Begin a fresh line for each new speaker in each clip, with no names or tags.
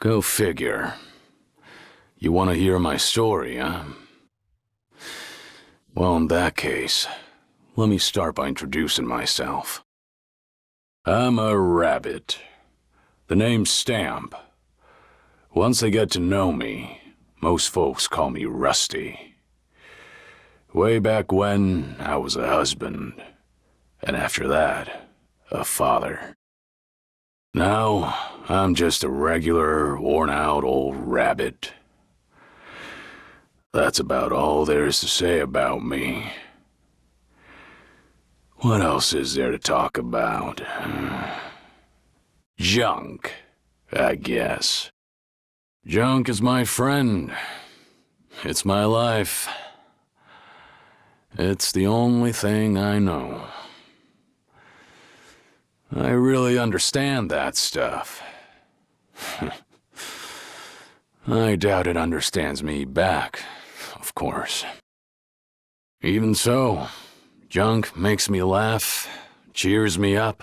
Go figure. You want to hear my story, huh? Well, in that case, let me start by introducing myself. I'm a rabbit. The name's Stamp. Once they get to know me, most folks call me Rusty. Way back when, I was a husband, and after that, a father. Now, I'm just a regular, worn-out old rabbit. That's about all there is to say about me. What else is there to talk about? Junk, I guess. Junk is my friend. It's my life. It's the only thing I know. I really understand that stuff. I doubt it understands me back, of course. Even so, junk makes me laugh, cheers me up,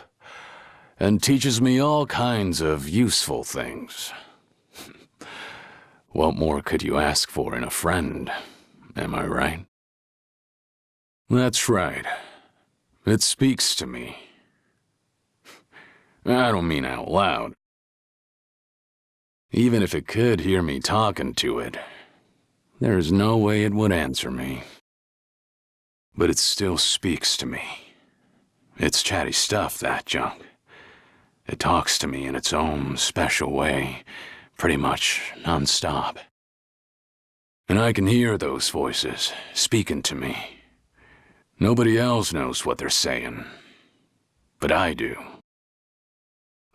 and teaches me all kinds of useful things. What more could you ask for in a friend, am I right? That's right. It speaks to me. I don't mean out loud. Even if it could hear me talking to it, there's no way it would answer me. But it still speaks to me. It's chatty stuff, that junk. It talks to me in its own special way, pretty much non-stop. And I can hear those voices speaking to me. Nobody else knows what they're saying, but I do.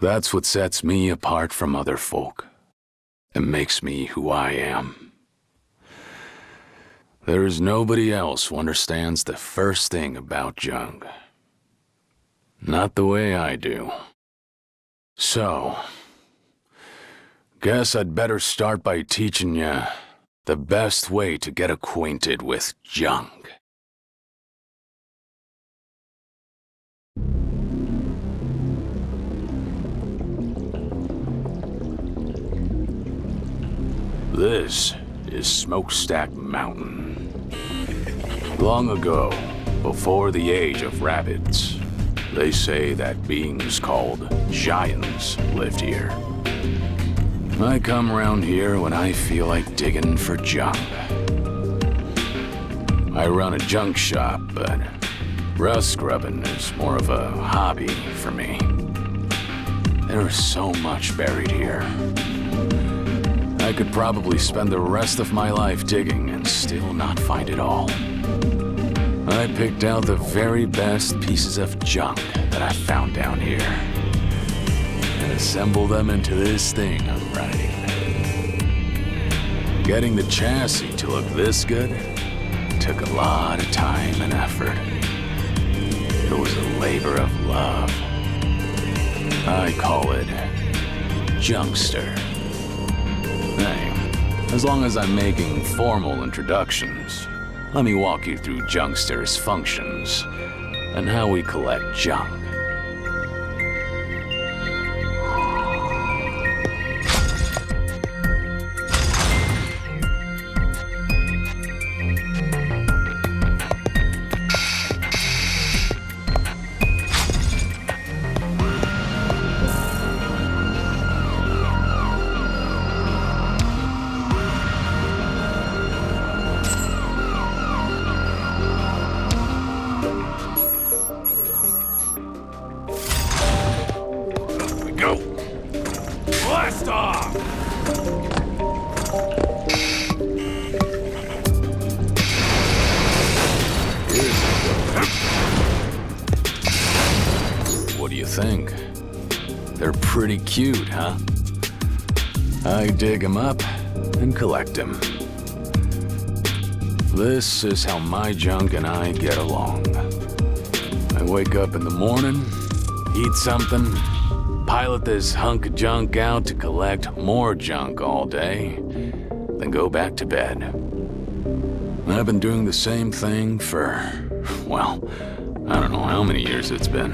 That's what sets me apart from other folk, and makes me who I am. There is nobody else who understands the first thing about junk. Not the way I do. So, guess I'd better start by teaching you the best way to get acquainted with junk. This is Smokestack Mountain. Long ago, before the age of rabbits, they say that beings called giants lived here. I come around here when I feel like digging for junk. I run a junk shop, but rust scrubbing is more of a hobby for me. There is so much buried here. I could probably spend the rest of my life digging and still not find it all. I picked out the very best pieces of junk that I found down here and assembled them into this thing I'm riding. Getting the chassis to look this good took a lot of time and effort. It was a labor of love. I call it Junkster. Hey, as long as I'm making formal introductions, let me walk you through Junkster's functions and how we collect junk.
Blast off!
What do you think? They're pretty cute, huh? I dig them up and collect them. This is how my junk and I get along. I wake up in the morning, eat something, pilot this hunk of junk out to collect more junk all day, then go back to bed. I've been doing the same thing for, well, I don't know how many years it's been.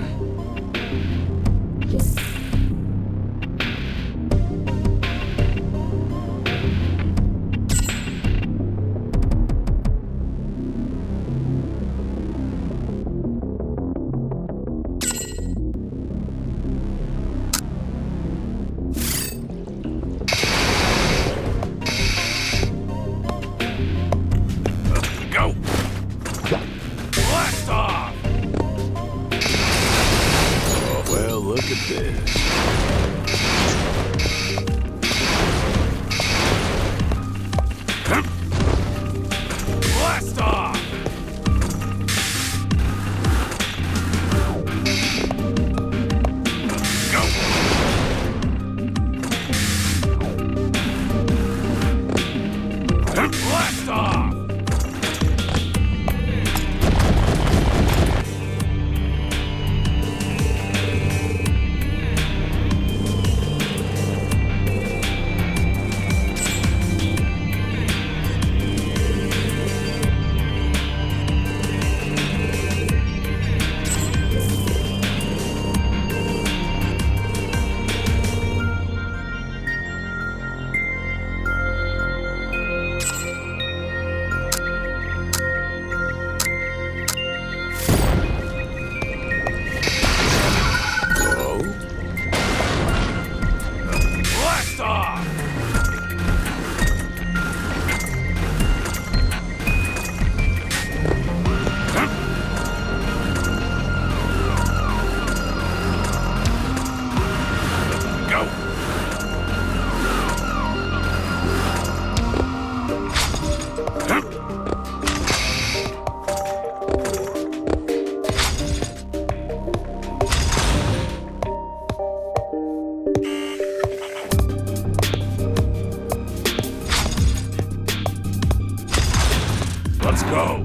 go.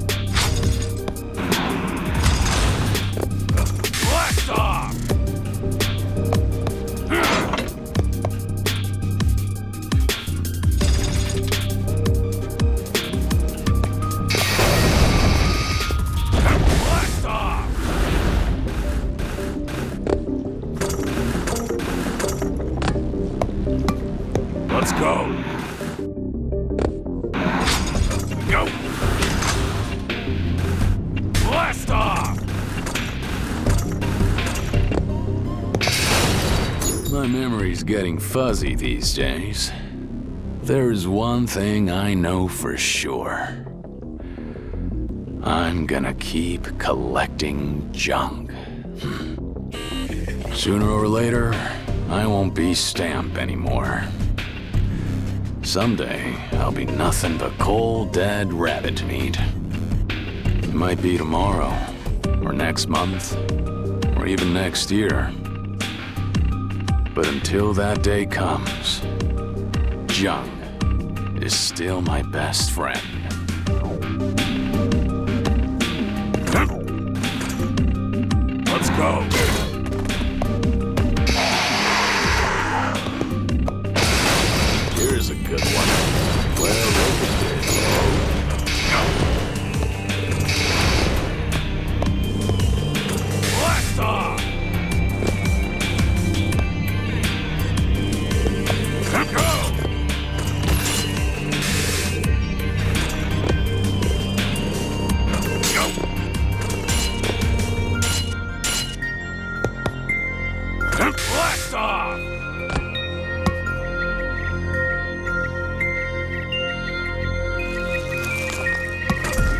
Blast off! Blast off! Let's go. Go. Blast off! My memory's getting fuzzy these days. There's one thing I know for sure. I'm gonna keep collecting junk. Sooner or later, I won't be Stamp anymore. Someday, I'll be nothing but cold, dead rabbit meat. It might be tomorrow, or next month, or even next year. But until that day comes, junk is still my best friend. Let's go. Here's a good one. Well, look at this. Blast off! Go! Blast off!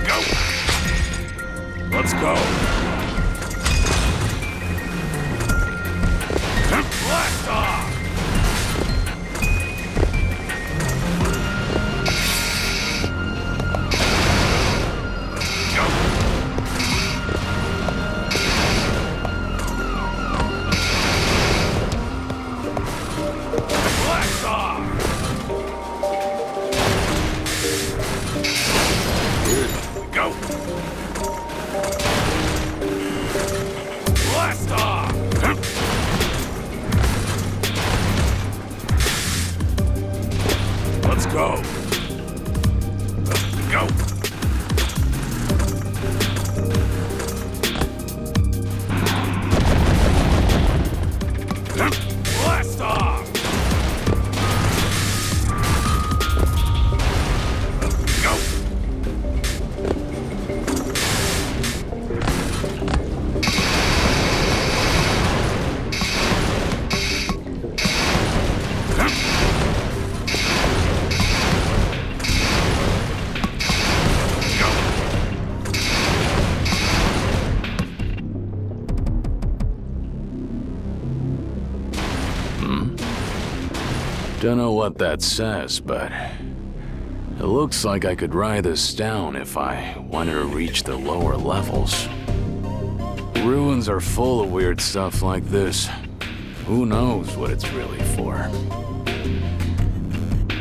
Go! Let's go! Blast off! Go! Blast off! Here we go. Blast off! Let's go. Go. Blast off! Go! Don't know what that says, but it looks like I could write this down if I wanted to reach the lower levels. Ruins are full of weird stuff like this. Who knows what it's really for?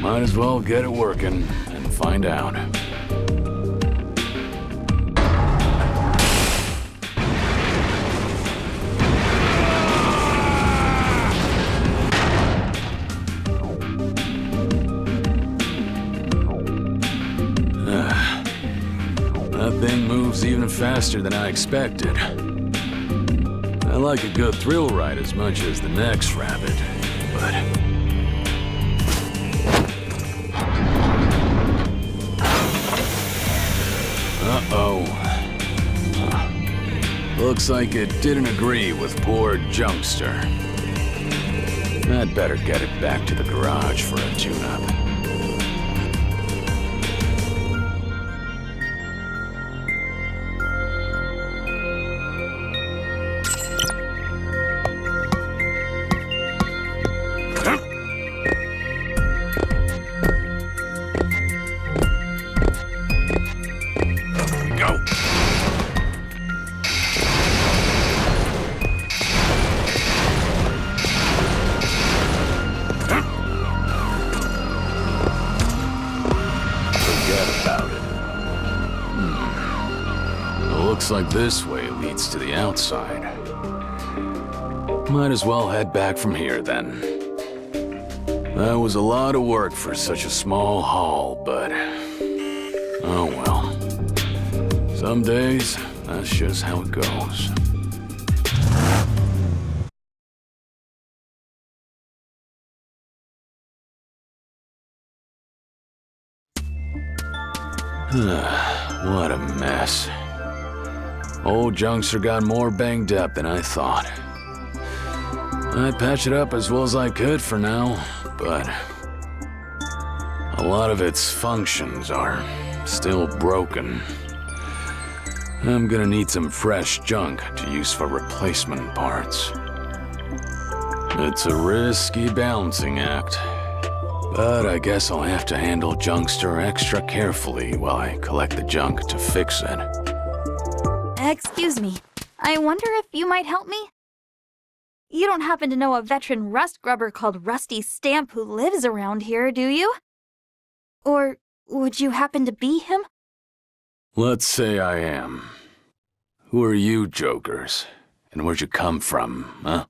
Might as well get it working and find out. That thing moves even faster than I expected. I like a good thrill ride as much as the next rabbit, but... Uh-oh. Looks like it didn't agree with poor Junkster. I'd better get it back to the garage for a tune-up. Looks like this way leads to the outside. Might as well head back from here then. That was a lot of work for such a small haul, but oh well. Some days, that's just how it goes. What a mess. Old Junkster got more banged up than I thought. I patched it up as well as I could for now, but a lot of its functions are still broken. I'm gonna need some fresh junk to use for replacement parts. It's a risky balancing act, but I guess I'll have to handle Junkster extra carefully while I collect the junk to fix it.
Excuse me, I wonder if you might help me? You don't happen to know a veteran rust grubber called Rusty Stamp who lives around here, do you? Or would you happen to be him?
Let's say I am. Who are you, jokers? And where'd you come from, huh?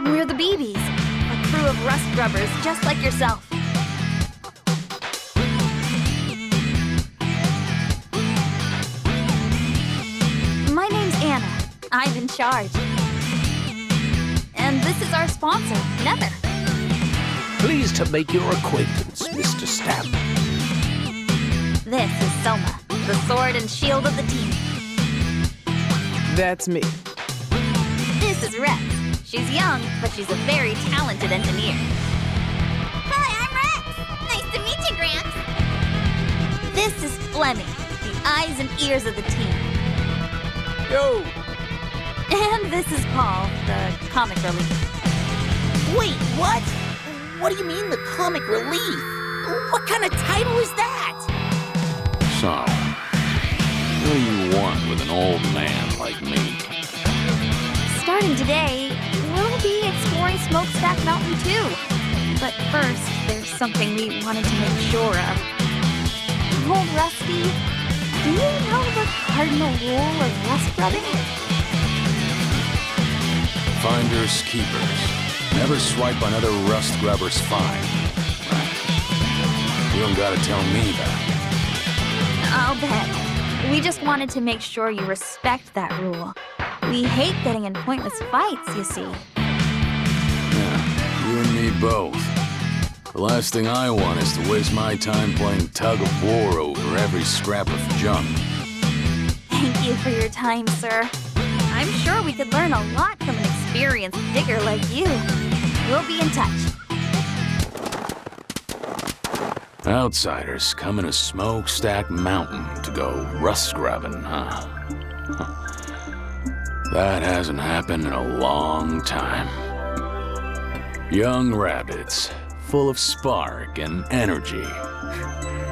We're the BBs, a crew of rust grubbers just like yourself. My name's Anna. I'm in charge. And this is our sponsor, Nether.
Pleased to make your acquaintance, Mr. Stamp.
This is Selma, the sword and shield of the team.
That's me.
This is Rex. She's young, but she's a very talented engineer. Hi, I'm Rex. Nice to meet you, Gramps. This is Fleming, the eyes and ears of the team.
Yo!
And this is Paul, the comic relief.
Wait, what? What do you mean the comic relief? What kind of title is that?
So, what do you want with an old man like me?
Starting today, we'll be exploring Smokestack Mountain too. But first, there's something we wanted to make sure of. Old Rusty, do you know the cardinal rule of rust grubbing?
Finders keepers. Never swipe another rust grubber's find. You don't gotta tell me that.
I'll bet. We just wanted to make sure you respect that rule. We hate getting in pointless fights, you see.
Yeah, you and me both. The last thing I want is to waste my time playing tug of war over every scrap of junk.
Thank you for your time, sir. I'm sure we could learn a lot from an experienced digger like you. We'll be in touch.
Outsiders coming to Smokestack Mountain to go rust grubbing, huh? That hasn't happened in a long time. Young rabbits, full of spark and energy.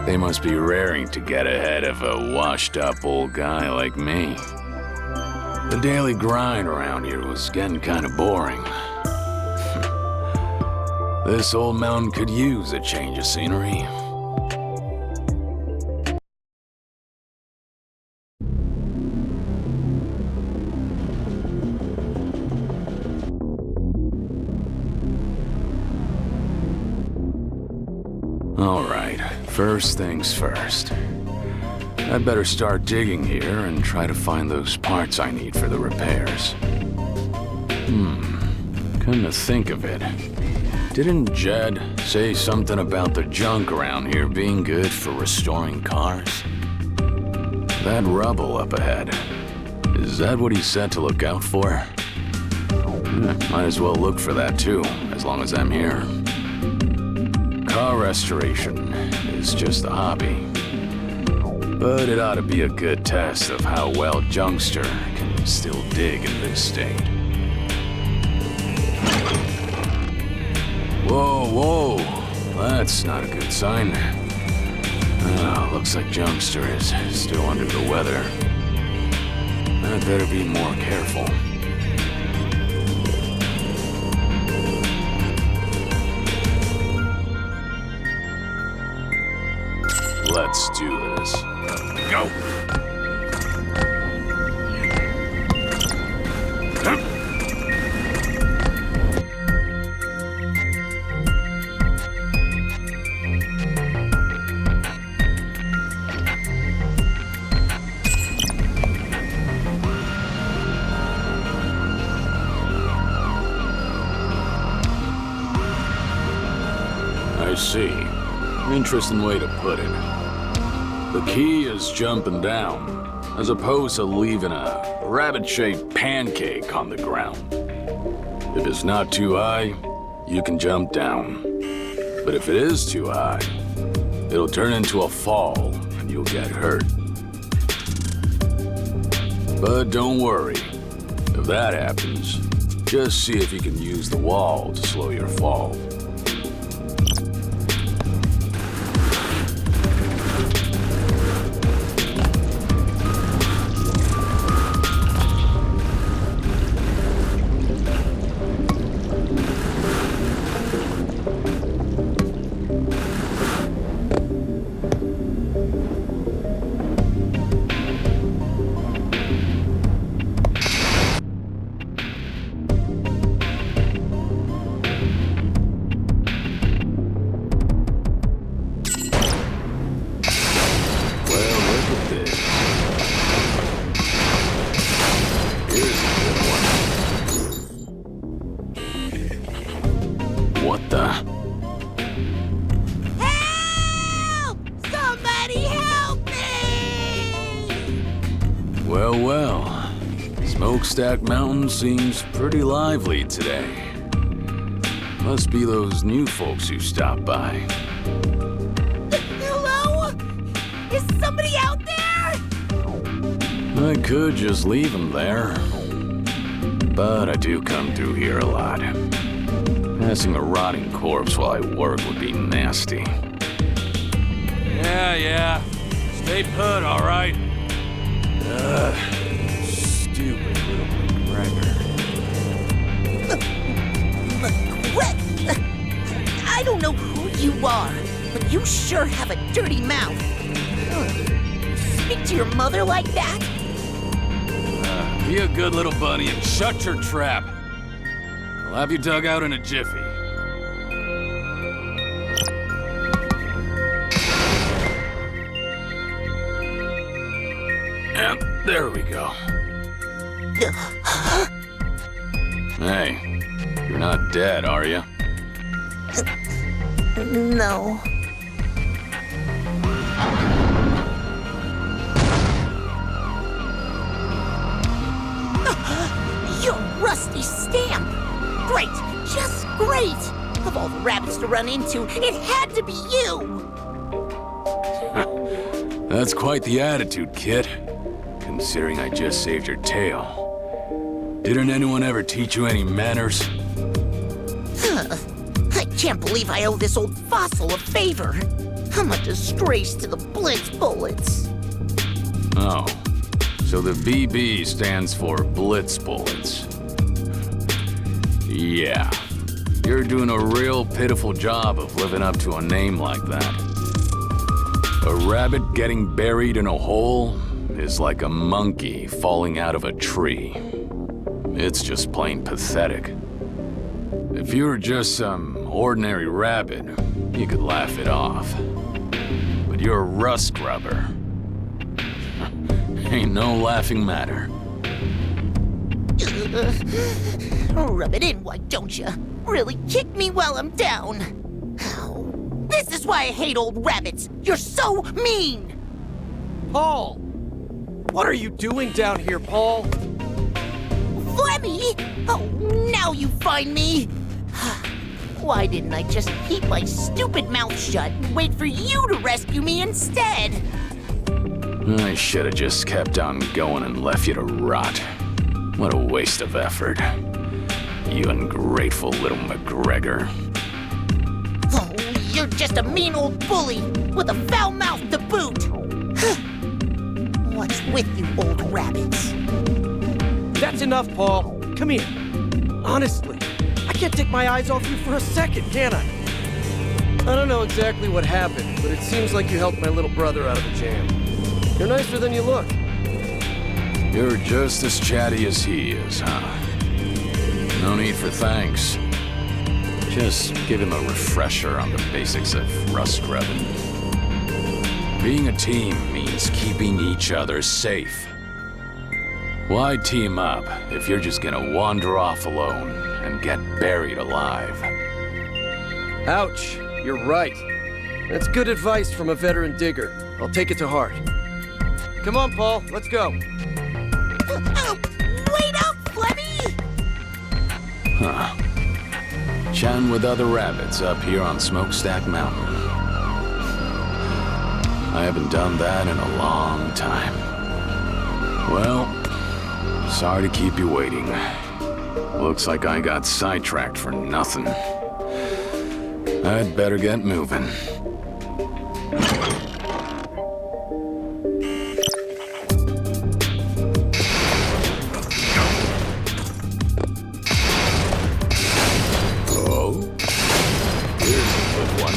They must be raring to get ahead of a washed-up old guy like me. The daily grind around here was getting kind of boring. This old mountain could use a change of scenery. Alright, first things first. I'd better start digging here and try to find those parts I need for the repairs. Come to think of it, didn't Jed say something about the junk around here being good for restoring cars? That rubble up ahead, is that what he said to look out for? Might as well look for that too, as long as I'm here. Car restoration is just a hobby, but it ought to be a good test of how well Junkster can still dig in this state. Whoa, whoa, that's not a good sign. Looks like Junkster is still under the weather. I'd better be more careful. Let's do this. Go! I see. Interesting way to put it. The key is jumping down, as opposed to leaving a rabbit-shaped pancake on the ground. If it's not too high, you can jump down. But if it is too high, it'll turn into a fall and you'll get hurt. But don't worry. If that happens, just see if you can use the wall to slow your fall. What the?
Help! Somebody help me!
Well, well. Smokestack Mountain seems pretty lively today. Must be those new folks who stopped by.
Hello? Is somebody out there?
I could just leave them there. But I do come through here a lot. Passing a rotting corpse while I work would be nasty.
Yeah. Stay put, all right? Stupid little McGregor.
I don't know who you are, but you sure have a dirty mouth. Speak to your mother like that?
Be a good little bunny and shut your trap. I'll have you dug out in a jiffy.
Yep, there we go. Hey, you're not dead, are you?
No. Your rusty stamp! Great! Just great! Of all the rabbits to run into, it had to be you!
That's quite the attitude, kid. Considering I just saved your tail. Didn't anyone ever teach you any manners?
I can't believe I owe this old fossil a favor. I'm a disgrace to the Blitz Bullets.
Oh, so the BB stands for Blitz Bullets. Yeah, you're doing a real pitiful job of living up to a name like that. A rabbit getting buried in a hole is like a monkey falling out of a tree. It's just plain pathetic. If you were just some ordinary rabbit, you could laugh it off. But you're a rust grubber. Ain't no laughing matter.
Rub it in, why don't you? Really kick me while I'm down. Oh, this is why I hate old rabbits. You're so mean.
Paul! What are you doing down here, Paul?
Flemmy? Oh, now you find me. Why didn't I just keep my stupid mouth shut and wait for you to rescue me instead?
I should have just kept on going and left you to rot. What a waste of effort. You ungrateful little McGregor.
Oh, you're just a mean old bully with a foul mouth to boot. What's with you old rabbits?
That's enough, Paul. Come here. Honestly, I can't take my eyes off you for a second, can I? I don't know exactly what happened, but it seems like you helped my little brother out of a jam. You're nicer than you look.
You're just as chatty as he is, huh? No need for thanks. Just give him a refresher on the basics of rust grubbing. Being a team means keeping each other safe. Why team up if you're just gonna wander off alone and get buried alive?
Ouch, you're right. That's good advice from a veteran digger. I'll take it to heart. Come on, Paul, let's go.
Oh, wait up, Flemmy!
Huh. Chatting with other rabbits up here on Smokestack Mountain. I haven't done that in a long time. Well, sorry to keep you waiting. Looks like I got sidetracked for nothing. I'd better get moving. Oh, here's a good one.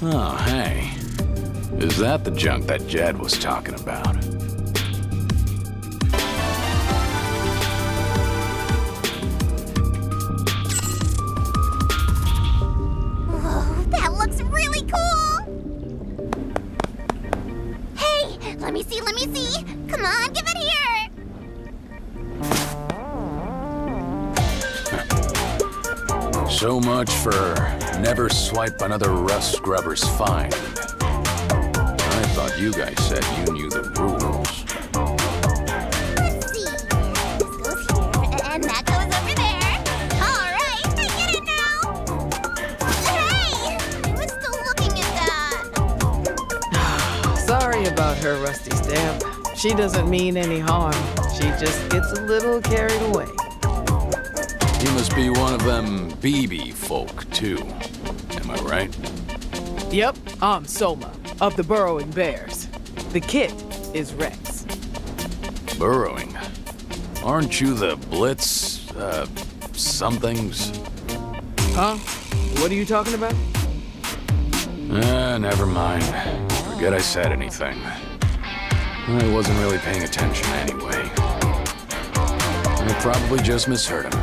Oh, hey. Is that the junk that Jed was talking about?
Whoa, that looks really cool! Hey, let me see, let me see. Come on, give it here!
So much for never swipe another rust scrubber's find. I thought you guys said you knew the rules.
Let's see. This goes here, and that goes over there. All right, I get it now. Hey, I was still looking at that.
Sorry about her, Rusty Stamp. She doesn't mean any harm. She just gets a little carried away.
You must be one of them BB folk, too. Am I right?
Yep, I'm Soma, of the Burrowing Bears. The kit, is Rex.
Burrowing? Aren't you the Blitz, somethings?
Huh? What are you talking about?
Never mind. Forget I said anything. I wasn't really paying attention anyway. I probably just misheard him.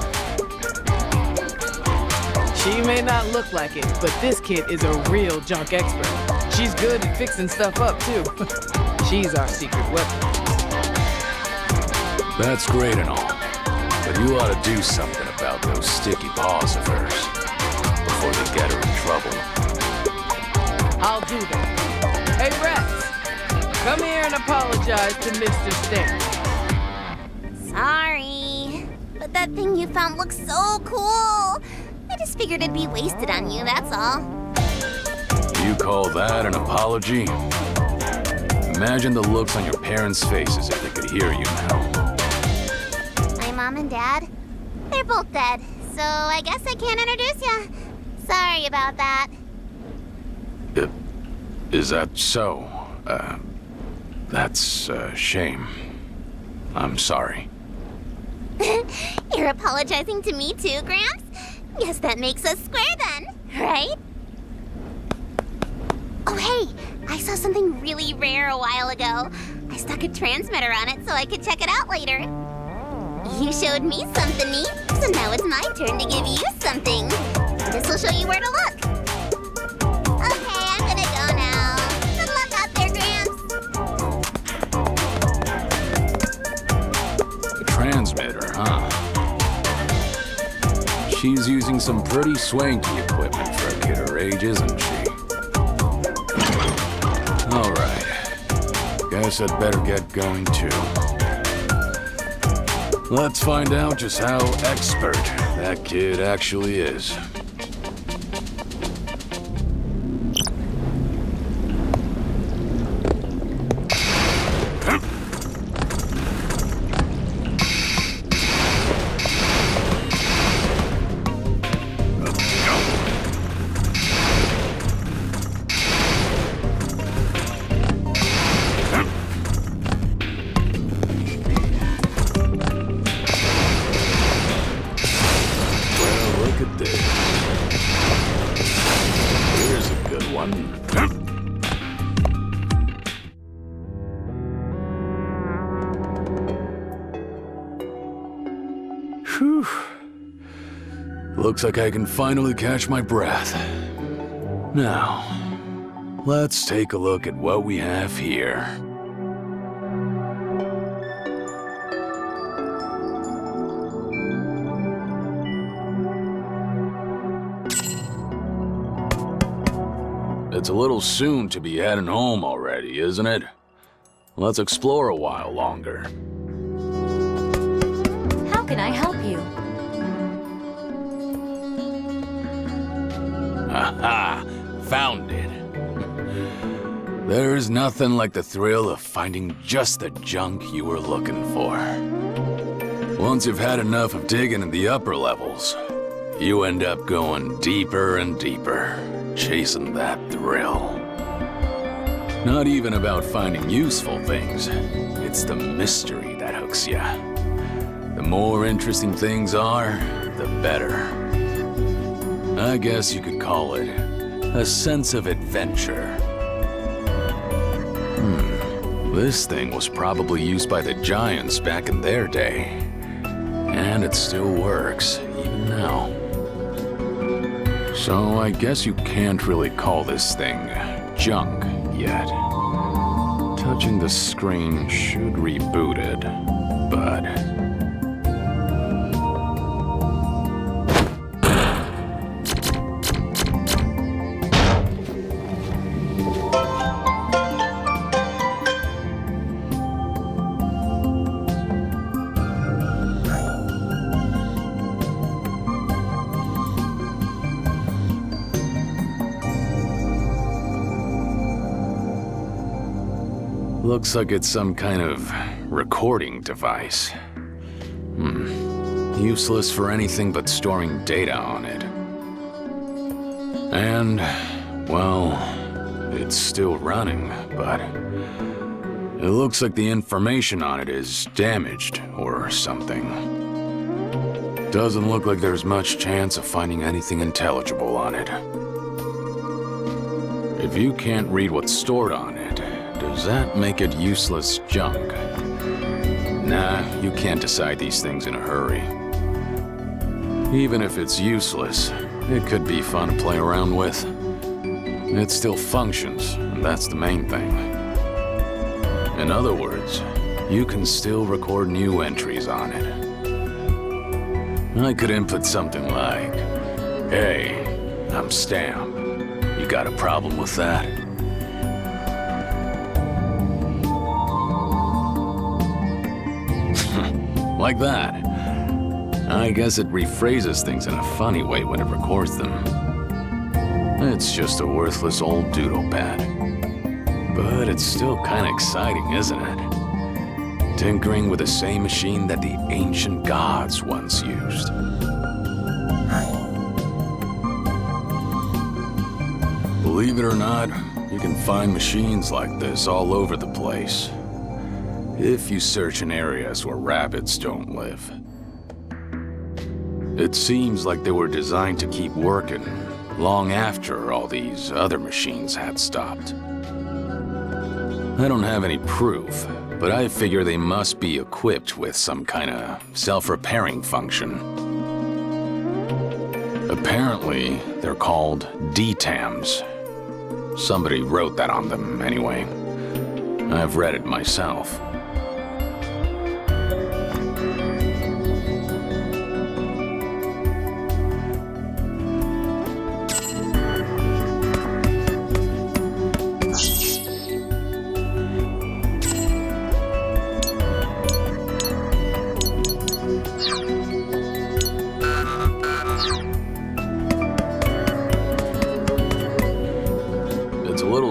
She may not look like it, but this kid is a real junk expert. She's good at fixing stuff up, too. She's our secret weapon.
That's great and all, but you ought to do something about those sticky paws of hers before they get her in trouble.
I'll do that. Hey, Rex, come here and apologize to Mr. Stamp.
Sorry. But that thing you found looks so cool. I just figured it'd be wasted on you, that's all.
You call that an apology? Imagine the looks on your parents' faces if they could hear you now.
My mom and dad, they're both dead, so I guess I can't introduce you. Sorry about that.
Is that so? That's a shame. I'm sorry.
You're apologizing to me too, Gramps? Guess that makes us square then, right? Oh, hey, I saw something really rare a while ago. I stuck a transmitter on it so I could check it out later. You showed me something neat, so now it's my turn to give you something. This will show you where to look. Okay, I'm gonna go now. Good luck out there, Gramps.
The transmitter, huh? She's using some pretty swanky equipment for a kid her age, isn't she? All right. Guess I'd better get going too. Let's find out just how expert that kid actually is. Whew. Looks like I can finally catch my breath. Now, let's take a look at what we have here. It's a little soon to be heading home already, isn't it? Let's explore a while longer.
How can I help you?
Aha! Found it. There's nothing like the thrill of finding just the junk you were looking for. Once you've had enough of digging in the upper levels, you end up going deeper and deeper, chasing that thrill. Not even about finding useful things, it's the mystery that hooks ya. The more interesting things are, the better. I guess you could call it a sense of adventure. This thing was probably used by the Giants back in their day. And it still works, even now. So I guess you can't really call this thing junk yet. Touching the screen should reboot it, but... Looks like it's some kind of recording device. Useless for anything but storing data on it. And, well, it's still running, but It looks like the information on it is damaged or something. Doesn't look like there's much chance of finding anything intelligible on it. If you can't read what's stored on it, does that make it useless junk? Nah, you can't decide these things in a hurry. Even if it's useless, it could be fun to play around with. It still functions, and that's the main thing. In other words, you can still record new entries on it. I could input something like, "Hey, I'm Stamp. You got a problem with that?" Like that. I guess it rephrases things in a funny way when it records them. It's just a worthless old doodle pad. But it's still kinda exciting, isn't it? Tinkering with the same machine that the ancient gods once used. Believe it or not, you can find machines like this all over the place. If you search in areas where rabbits don't live. It seems like they were designed to keep working long after all these other machines had stopped. I don't have any proof, but I figure they must be equipped with some kind of self-repairing function. Apparently, they're called DTAMs. Somebody wrote that on them anyway. I've read it myself.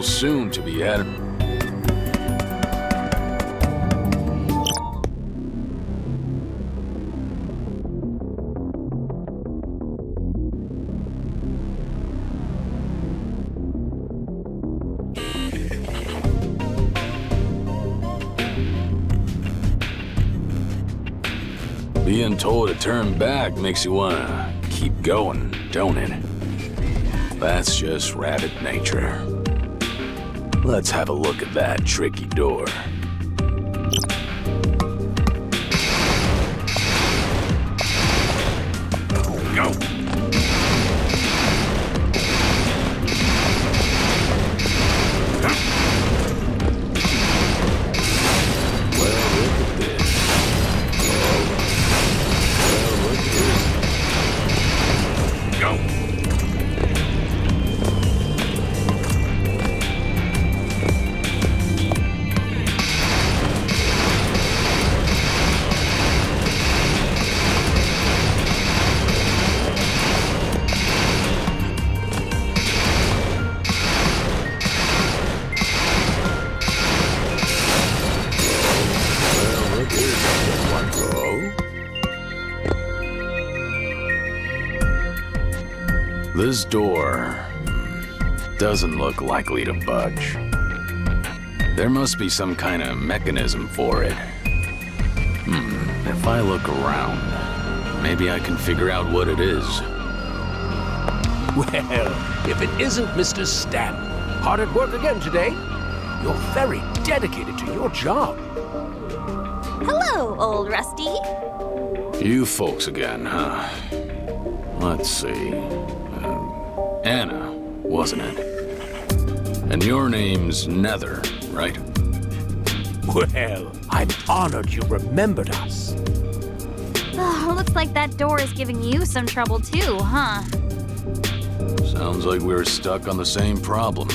Soon to be added. Being told to turn back makes you wanna keep going, don't it? That's just rabbit nature. Let's have a look at that tricky door. Go! Well, look at this. Well, look at this. Go! This door doesn't look likely to budge. There must be some kind of mechanism for it. If I look around, maybe I can figure out what it is.
Well, if it isn't Mr. Stamp, hard at work again today. You're very dedicated to your job.
Hello, old Rusty.
You folks again, huh? Let's see. Anna, wasn't it? And your name's Nether, right?
Well, I'm honored you remembered us.
Oh, looks like that door is giving you some trouble too, huh?
Sounds like we're stuck on the same problem.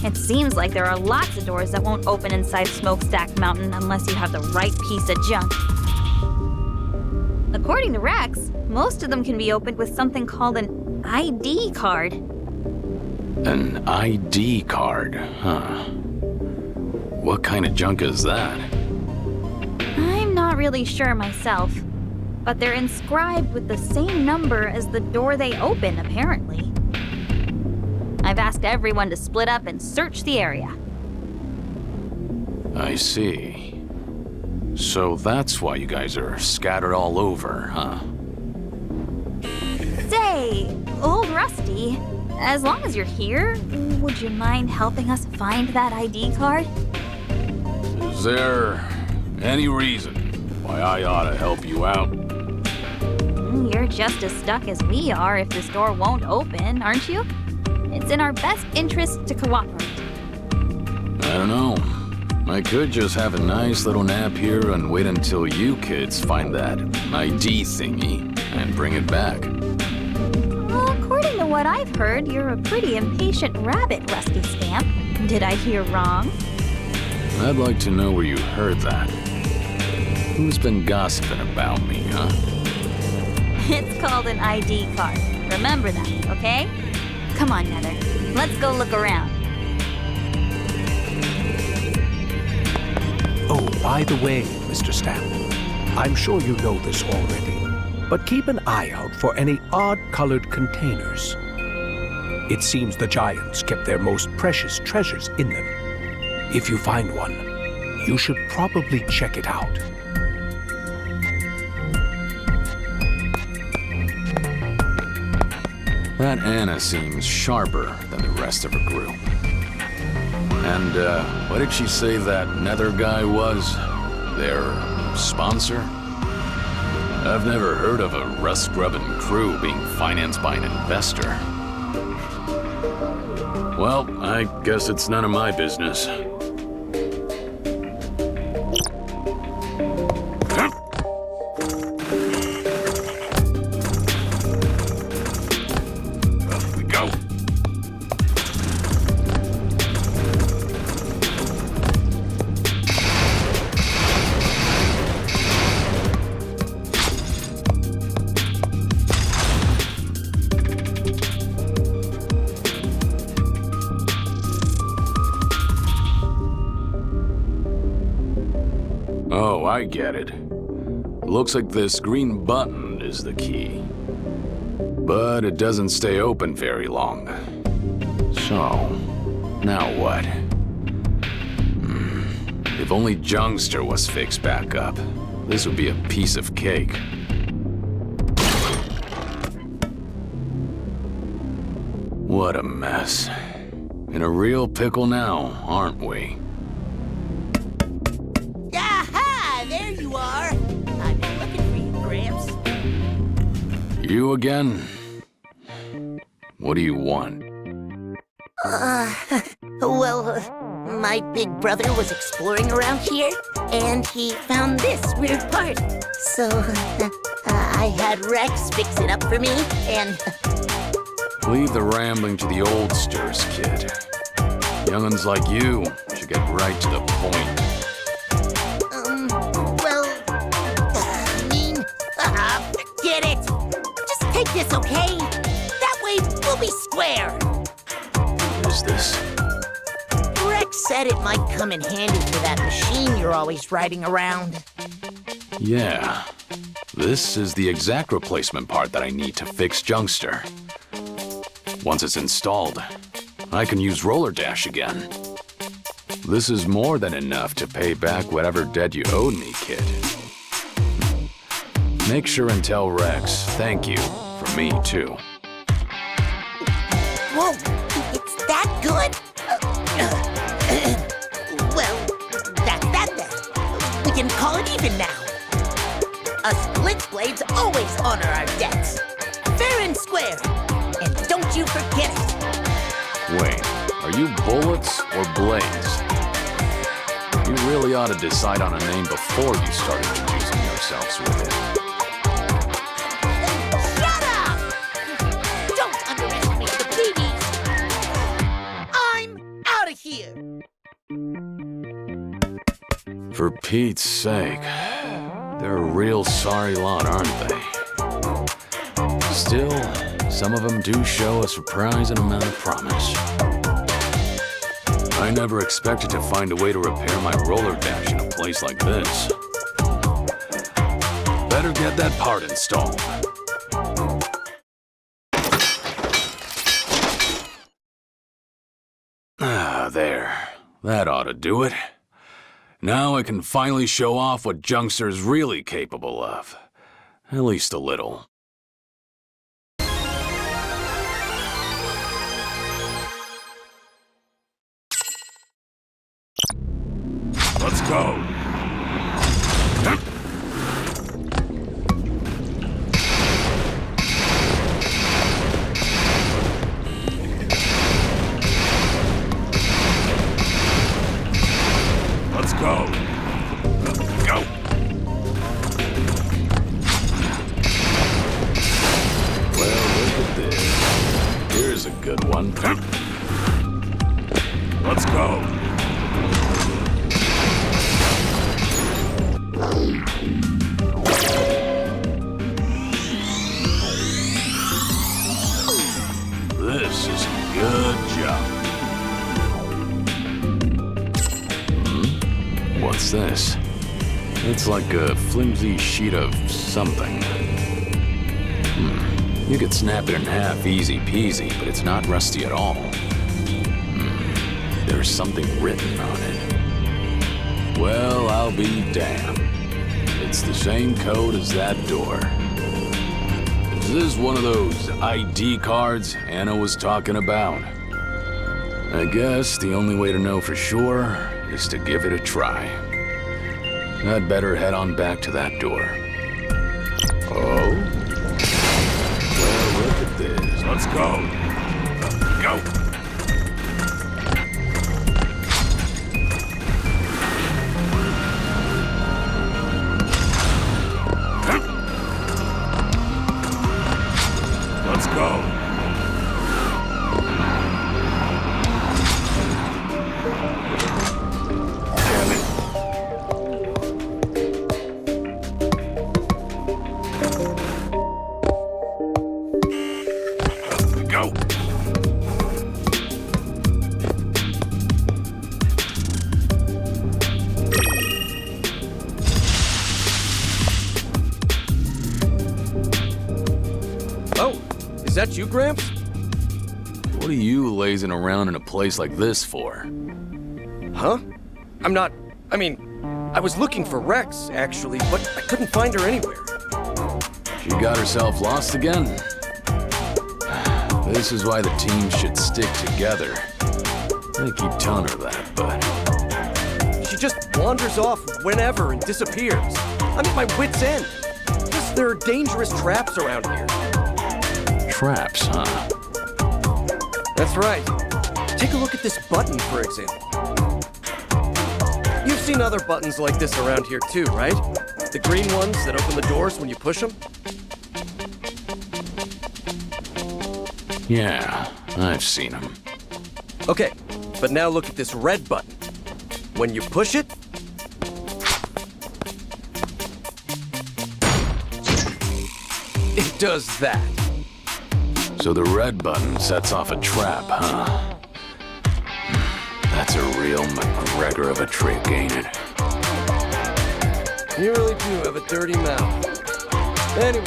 It seems like there are lots of doors that won't open inside Smokestack Mountain unless you have the right piece of junk. According to Rex, most of them can be opened with something called an ID card.
An ID card, huh? What kind of junk is that?
I'm not really sure myself, but they're inscribed with the same number as the door they open, apparently. I've asked everyone to split up and search the area.
I see. So that's why you guys are scattered all over, huh?
Say, old Rusty, as long as you're here, would you mind helping us find that ID card?
Is there any reason why I ought to help you out?
You're just as stuck as we are if this door won't open, aren't you? It's in our best interest to cooperate.
I don't know. I could just have a nice little nap here and wait until you kids find that ID thingy and bring it back.
Well, according to what I've heard, you're a pretty impatient rabbit, Rusty Stamp. Did I hear wrong?
I'd like to know where you heard that. Who's been gossiping about me, huh?
It's called an ID card. Remember that, okay? Come on, Nether. Let's go look around.
Oh, by the way, Mr. Stamp, I'm sure you know this already, but keep an eye out for any odd-colored containers. It seems the giants kept their most precious treasures in them. If you find one, you should probably check it out.
That Anna seems sharper than the rest of her group. And, what did she say that Nether guy was? Their sponsor? I've never heard of a rust-grubbing crew being financed by an investor. Well, I guess it's none of my business. Up we go. Oh, I get it. Looks like this green button is the key. But it doesn't stay open very long. So, now what? If only Jungster was fixed back up, this would be a piece of cake. What a mess. In a real pickle now, aren't we?
Aha! There you are. I've been looking for you, Gramps.
You again? What do you want?
Well, my big brother was exploring around here, and he found this weird part. So, I had Rex fix it up for me, and...
Leave the rambling to the oldsters, kid. Young'uns like you should get right to the point.
Forget it! Just take this, okay? That way, we'll be square!
What is this?
Rex said it might come in handy for that machine you're always riding around.
Yeah. This is the exact replacement part that I need to fix Jungster. Once it's installed, I can use Roller Dash again. This is more than enough to pay back whatever debt you owed me, kid. Make sure and tell Rex thank you from me, too.
Whoa, it's that good? Well, that's that then. We can call it even now. Us Blitz Blades always honor our debts. Fair and square. And don't you forget it.
Wait, are you bullets or blades? You really ought to decide on a name before you start introducing yourselves with it.
Shut up! Don't underestimate the babies. I'm out of here.
For Pete's sake, they're a real sorry lot, aren't they? Still, some of them do show a surprising amount of promise. I never expected to find a way to repair my roller dash in a place like this. Better get that part installed. Ah, there. That ought to do it. Now I can finally show off what Junkster's really capable of. At least a little.
Let's go. Let's go. Go.
Well, look at this. Here's a good one.
Let's go.
This is a good job. What's this? It's like a flimsy sheet of something. You could snap it in half easy peasy, but it's not rusty at all. There's something written on it. Well, I'll be damned. It's the same code as that door. Is this one of those ID cards Anna was talking about? I guess the only way to know for sure is to give it a try. I'd better head on back to that door. Oh? Well, look at this.
Let's go. Go. Let's go. Damn it. Up we go.
Oh, is that you, Gramps?
What are you lazing around in a place like this for?
Huh? I was looking for Rex, actually, but I couldn't find her anywhere.
She got herself lost again? This is why the team should stick together. I keep telling her that, but...
She just wanders off whenever and disappears. I'm at my wit's end. Plus, there are dangerous traps around here.
Traps, huh?
That's right. Take a look at this button, for example. You've seen other buttons like this around here too, right? The green ones that open the doors when you push them?
Yeah, I've seen them.
Okay, but now look at this red button. When you push it, it does that.
So the red button sets off a trap, huh? That's a real McGregor of a trick, ain't it?
You really do have a dirty mouth. Anyway,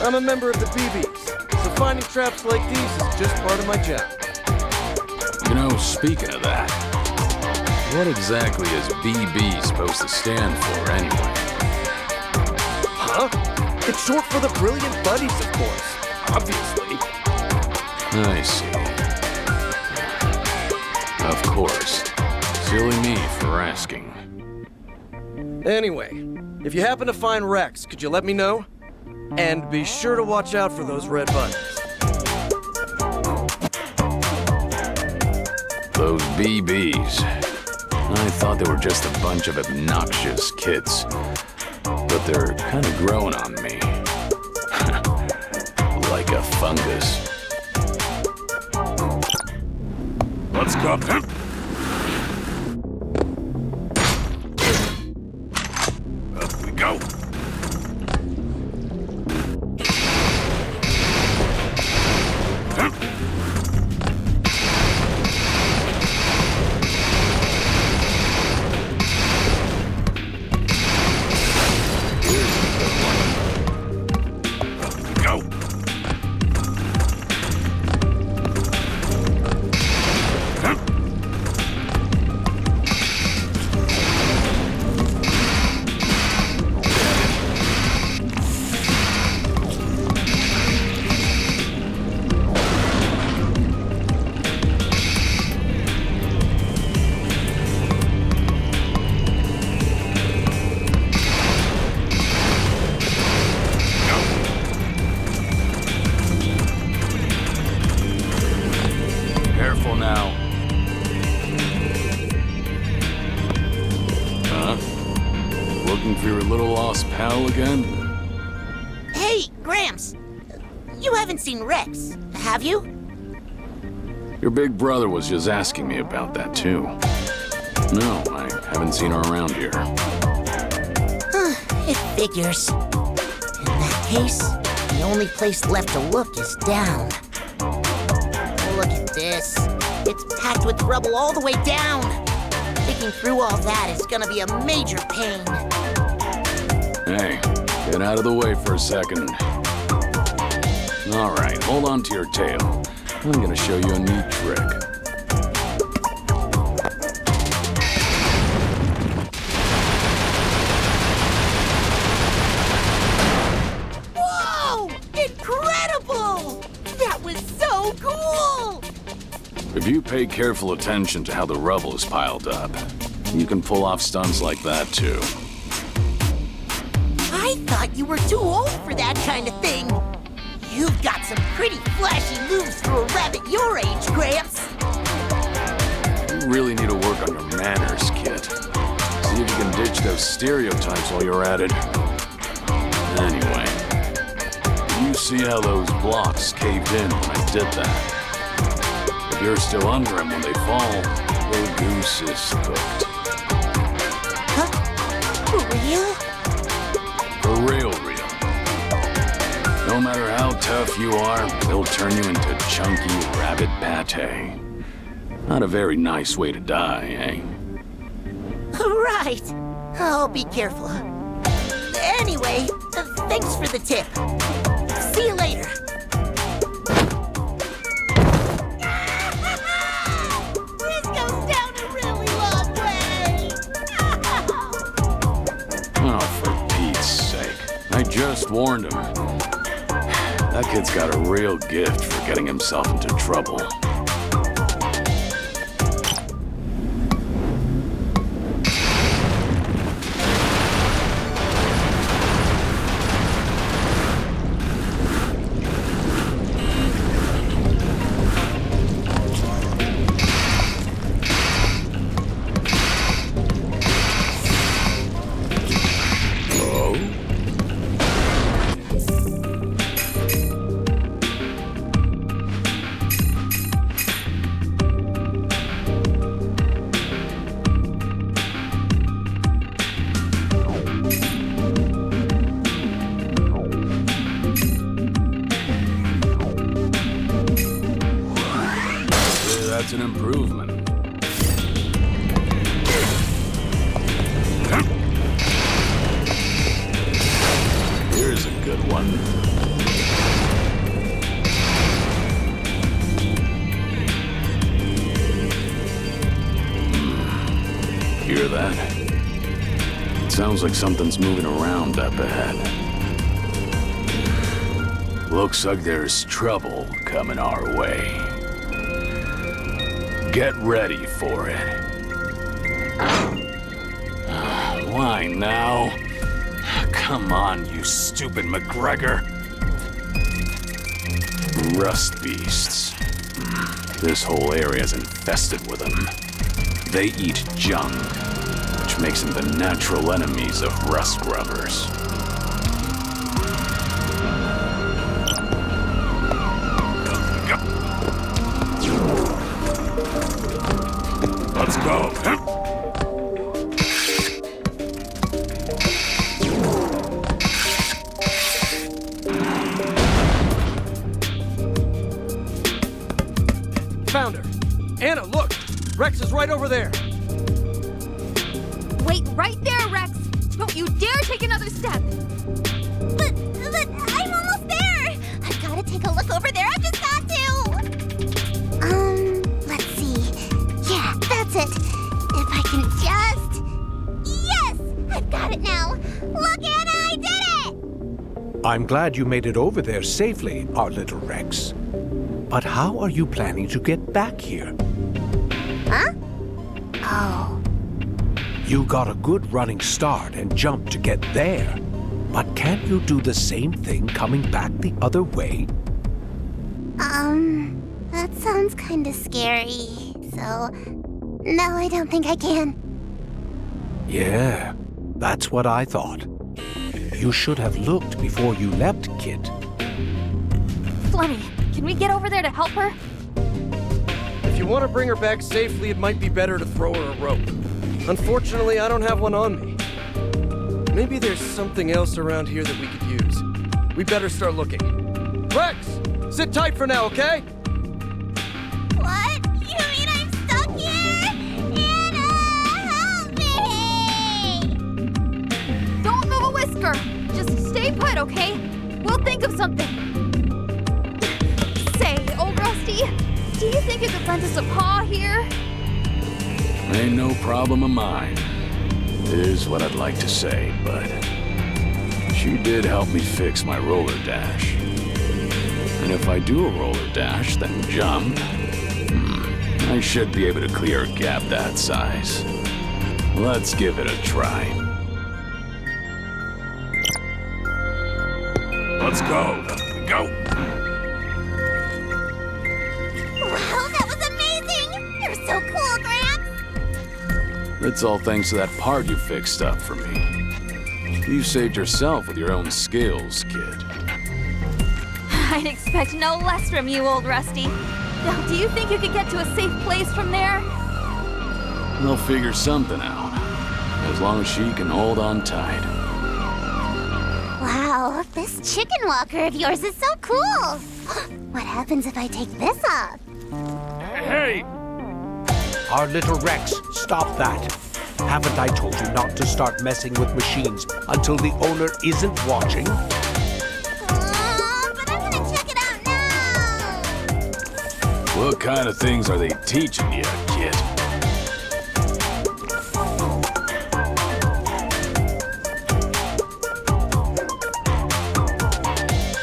I'm a member of the BBs, so finding traps like these is just part of my job.
You know, speaking of that, what exactly is BB supposed to stand for anyway?
Huh? It's short for the Brilliant Buddies, of course. Obviously.
I see. Of course. Silly me for asking.
Anyway, if you happen to find Rex, could you let me know? And be sure to watch out for those red buttons.
Those BBs. I thought they were just a bunch of obnoxious kids. But they're kind of growing on me. Like a fungus.
Let's go. Up we go. looking for your little lost pal again?
Hey, Gramps. You haven't seen Rex, have you?
Your big brother was just asking me about that, too. No, I haven't seen her around here.
It figures. In that case, the only place left to look is down. Look at this. It's packed with rubble all the way down. Digging through all that is gonna be a major pain.
Hey, get out of the way for a second. All right, hold on to your tail. I'm gonna show you a neat trick.
Whoa! Incredible! That was so cool!
If you pay careful attention to how the rubble is piled up, you can pull off stunts like that, too.
I thought you were too old for that kind of thing. You've got some pretty flashy moves for a rabbit your age, Gramps.
You really need to work on your manners, kid. See if you can ditch those stereotypes while you're at it. Anyway, you see how those blocks caved in when I did that? If you're still under them when they fall, the goose is cooked.
Huh? For real?
For real, real. No matter how tough you are, they'll turn you into chunky rabbit pate. Not a very nice way to die, eh?
Right. I'll be careful. Anyway, thanks for the tip. See you later. This goes down a really long way.
Oh, for Pete's sake. I just warned him. That kid's got a real gift for getting himself into trouble. That's an improvement. Here's a good one. Hear that? It sounds like something's moving around up ahead. Looks like there's trouble coming our way. Get ready for it. Why now? Come on, you stupid McGregor. Rust beasts. This whole area's infested with them. They eat junk, which makes them the natural enemies of rust grubbers. Let's go.
Found her. Anna, look! Rex is right over there.
Wait right there, Rex! Don't you dare take another step!
But I'm almost there! I've gotta take a look over there. I've just got to! Let's see. Yeah, that's it. If I can just... Yes! I've got it now! Look, Anna, I did it!
I'm glad you made it over there safely, our little Rex. But how are you planning to get back here?
Huh? Oh.
You got a good running start and jump to get there. But can't you do the same thing coming back the other way?
That sounds kinda scary. So, no, I don't think I can.
Yeah, That's what I thought. You should have looked before you leapt, kid.
Flemmy, can we get over there to help her?
If you want to bring her back safely, it might be better to throw her a rope. Unfortunately, I don't have one on me. Maybe there's something else around here that we could use. We better start looking. Rex! Sit tight for now, okay?
What? You mean I'm stuck here? Anna, help me!
Don't move a whisker. Just stay put, okay? We'll think of something. Say, old Rusty, do you think you could lend us a paw here?
Ain't no problem of mine. Is what I'd like to say, but she did help me fix my roller dash. And if I do a roller dash, then jump, I should be able to clear a gap that size. Let's give it a try.
Let's go. Go.
Wow, that was amazing! You're so cool, Gramps!
It's all thanks to that part you fixed up for me. You saved yourself with your own skills, kid.
I'd expect no less from you, old Rusty. Now, do you think you could get to a safe place from there?
They'll figure something out, as long as she can hold on tight.
Wow, this chicken walker of yours is so cool! What happens if I take this off?
Hey!
Our little Rex, stop that. Haven't I told you not to start messing with machines until the owner isn't watching?
But I'm gonna check it out now!
What kind of things are they teaching you, kid?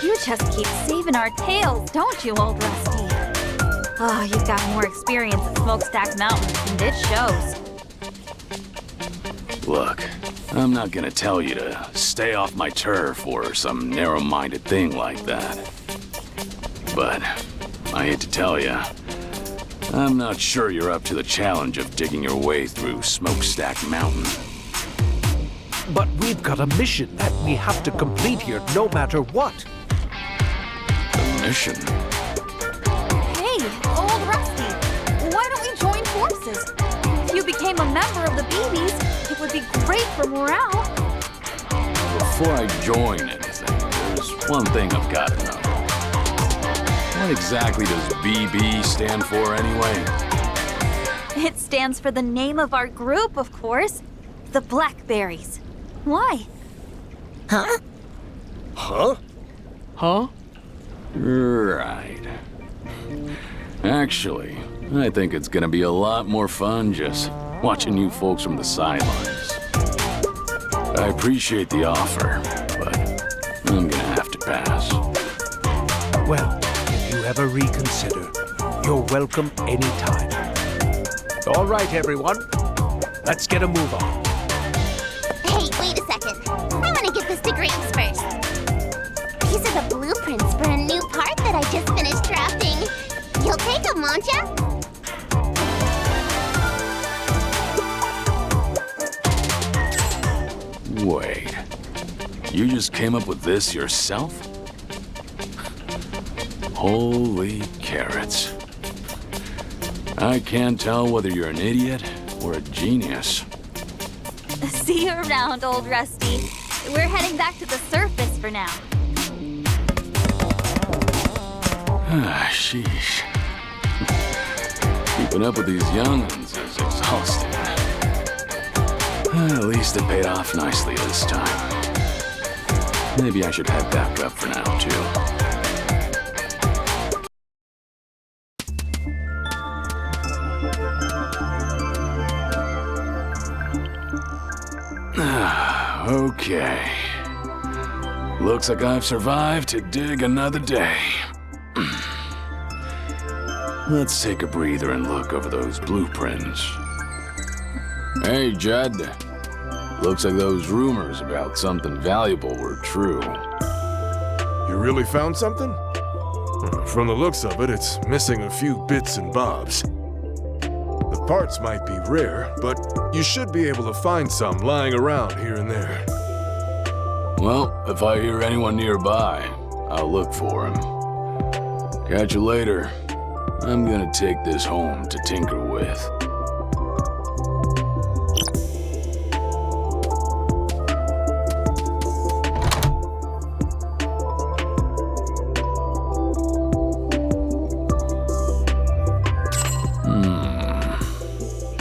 You just keep saving our tails, don't you, old Rusty? Oh, you've got more experience at Smokestack Mountain, and it shows.
Look, I'm not gonna tell you to stay off my turf or some narrow-minded thing like that. But I hate to tell you, I'm not sure you're up to the challenge of digging your way through Smokestack Mountain.
But we've got a mission that we have to complete here no matter what.
The mission?
Hey, old Rusty, why don't we join forces? If you became a member of the BBs, it would be great for morale.
Before I join anything, there's one thing I've got to know. What exactly does BB stand for anyway?
It stands for the name of our group, of course. The Blackberries. Why?
Huh?
Huh?
Right. Actually, I think it's gonna be a lot more fun just watching you folks from the sidelines. I appreciate the offer, but I'm gonna have to pass.
Well, if you ever reconsider, you're welcome anytime. All right, everyone. Let's get a move on.
Hey, wait a second. I want to give this to Gramps first. These are the blueprints for a new part that I just finished drafting. You'll take them, won't ya?
Wait, you just came up with this yourself? Holy carrots. I can't tell whether you're an idiot or a genius.
See you around, old Rusty. We're heading back to the surface for now.
Ah, sheesh. Keeping up with these young'uns is exhausting. At least it paid off nicely this time. Maybe I should head back up for now, too. Okay. Looks like I've survived to dig another day. Let's take a breather and look over those blueprints. Hey, Judd. Looks like those rumors about something valuable were true.
You really found something? From the looks of it, it's missing a few bits and bobs. The parts might be considered rare, but you should be able to find some lying around here and there.
Well, if I hear anyone nearby, I'll look for him. Catch you later. I'm gonna take this home to tinker with.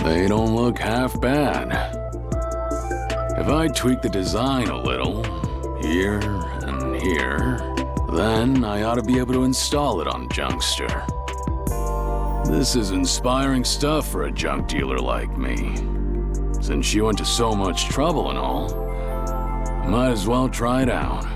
They don't look half bad. If I tweak the design a little, here and here, then I ought to be able to install it on Junkster. This is inspiring stuff for a junk dealer like me. Since she went to so much trouble and all, I might as well try it out.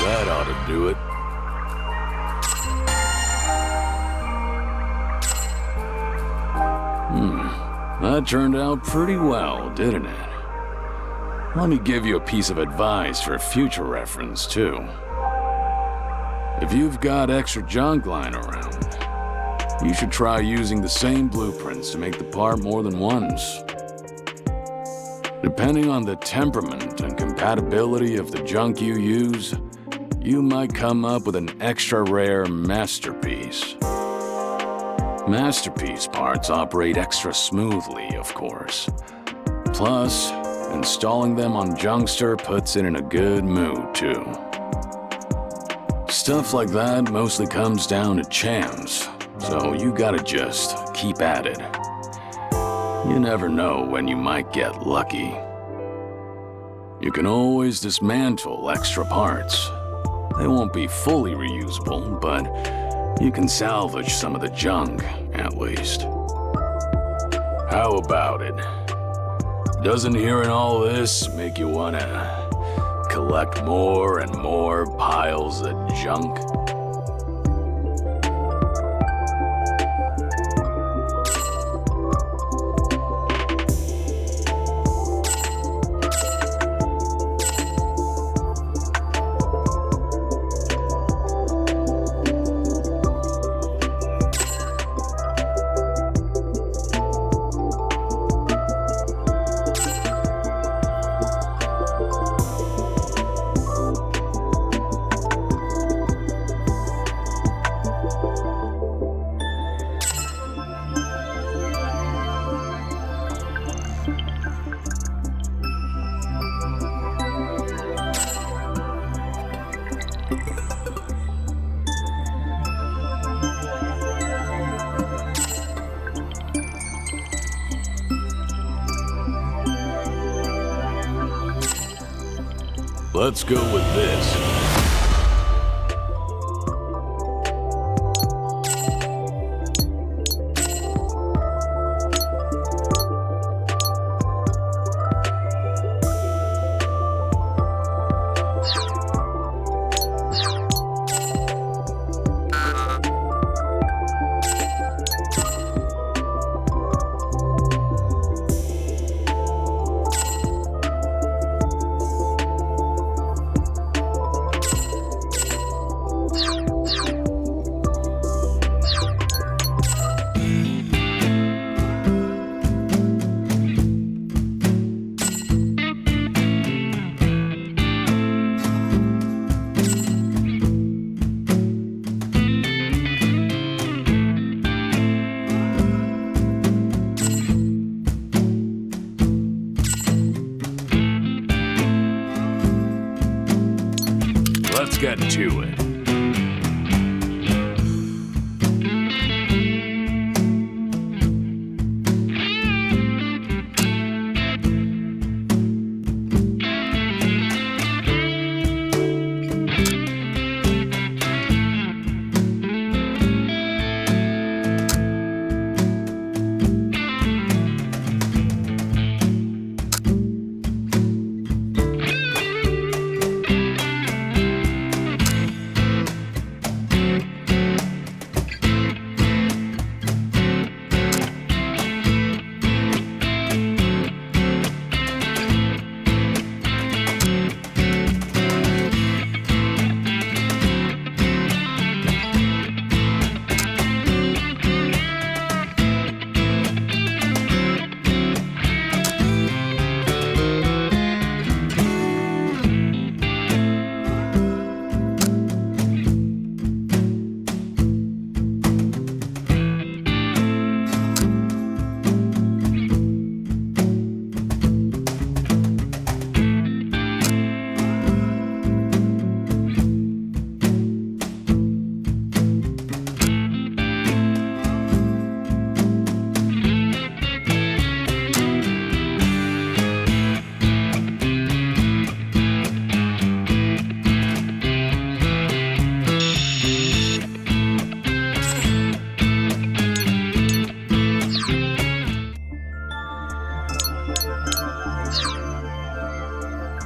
That ought to do it. That turned out pretty well, didn't it? Let me give you a piece of advice for future reference, too. If you've got extra junk lying around, you should try using the same blueprints to make the part more than once. Depending on the temperament and compatibility of the junk you use, you might come up with an extra rare masterpiece. Masterpiece parts operate extra smoothly, of course. Plus, installing them on Junkster puts it in a good mood, too. Stuff like that mostly comes down to chance, so you gotta just keep at it. You never know when you might get lucky. You can always dismantle extra parts. They won't be fully reusable, but you can salvage some of the junk, at least. How about it? Doesn't hearing all this make you wanna collect more and more piles of junk? Let's go with this. Let's get to it.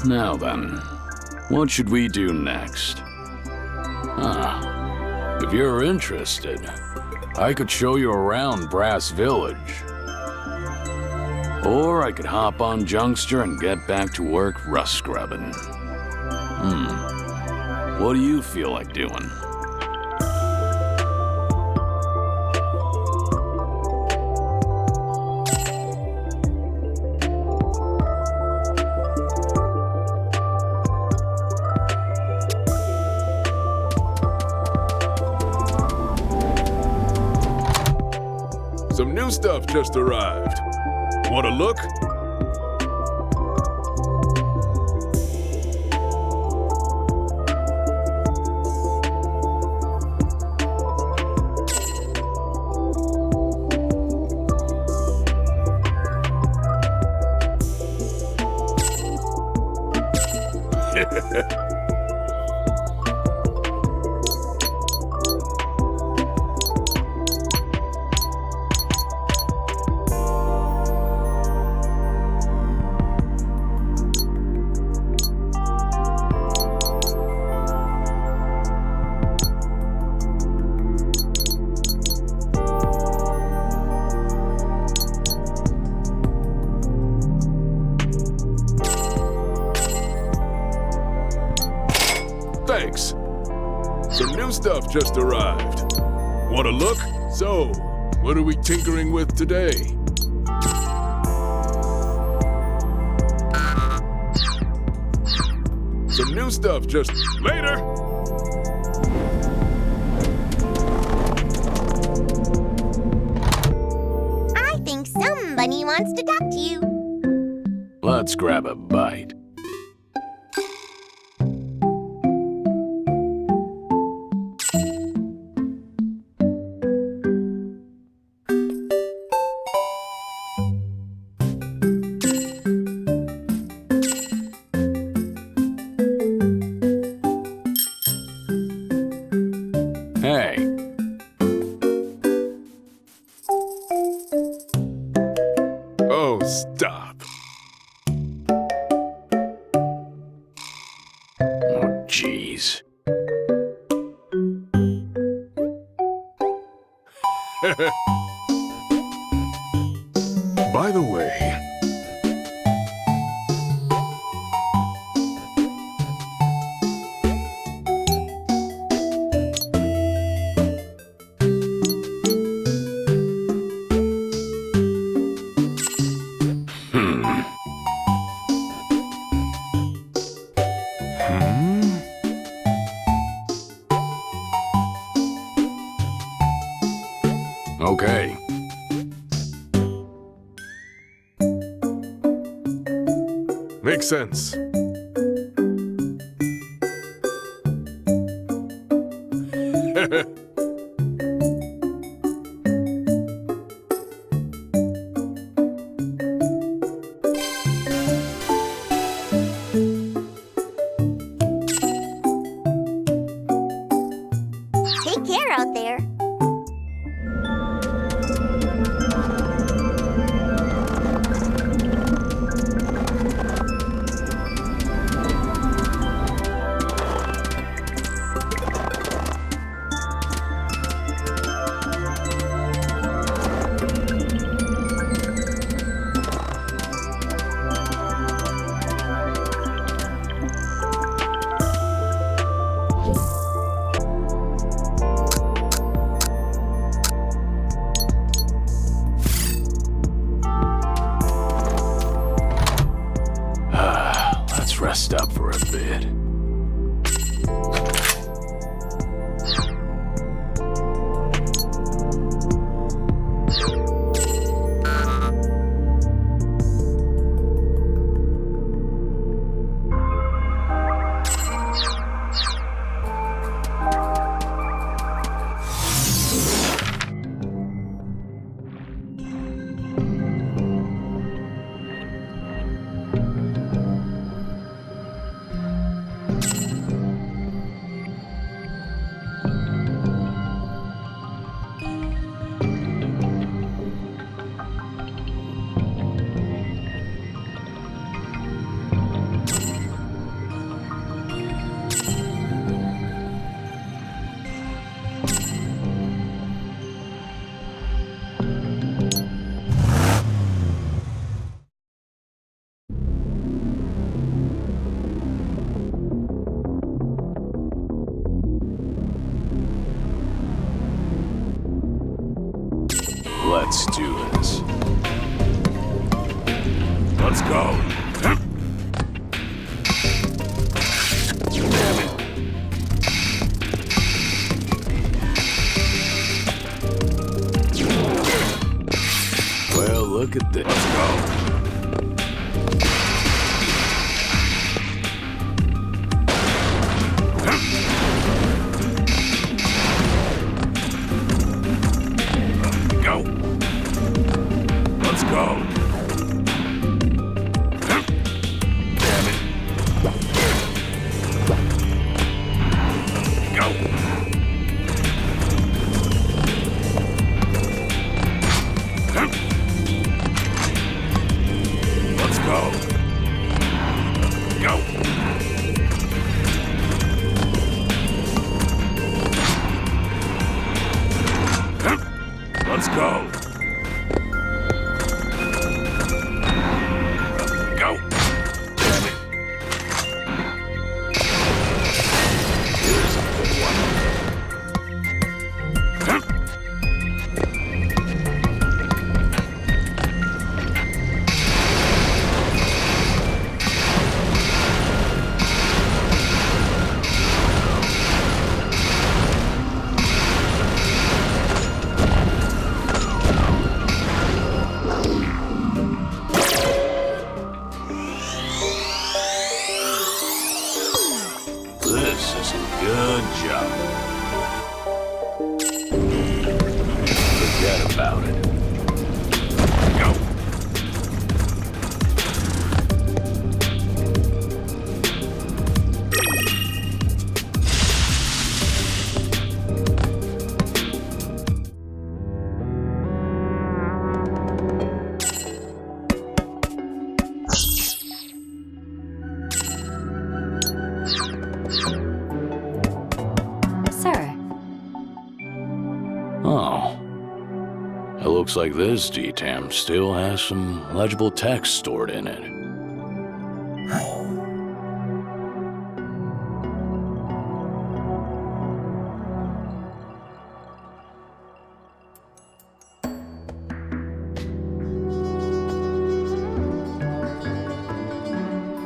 Now then, what should we do next? If you're interested, I could show you around Brass Village. Or I could hop on Junkster and get back to work rust scrubbing. What do you feel like doing?
Some new stuff just arrived. Want a look? Thanks. Some new stuff just arrived. Want a look? So, what are we tinkering with today? Some new stuff just... Later!
I think somebody wants to talk to you.
Let's grab a bite. Hey.
Oh, stop.
Oh, jeez.
By the way,
Okay.
makes sense.
Take care out there.
Let's rest up for a bit.
Let's go.
Damn it. Well, look at this.
Let's go. Go. Let's go.
Damn it.
Go. Let's go. Go. Let's go. Go.
Damn it. Here's a good one. This is a good job. Forget about it.
Go.
Sir,
Oh. It looks like this DTAM still has some legible text stored in it.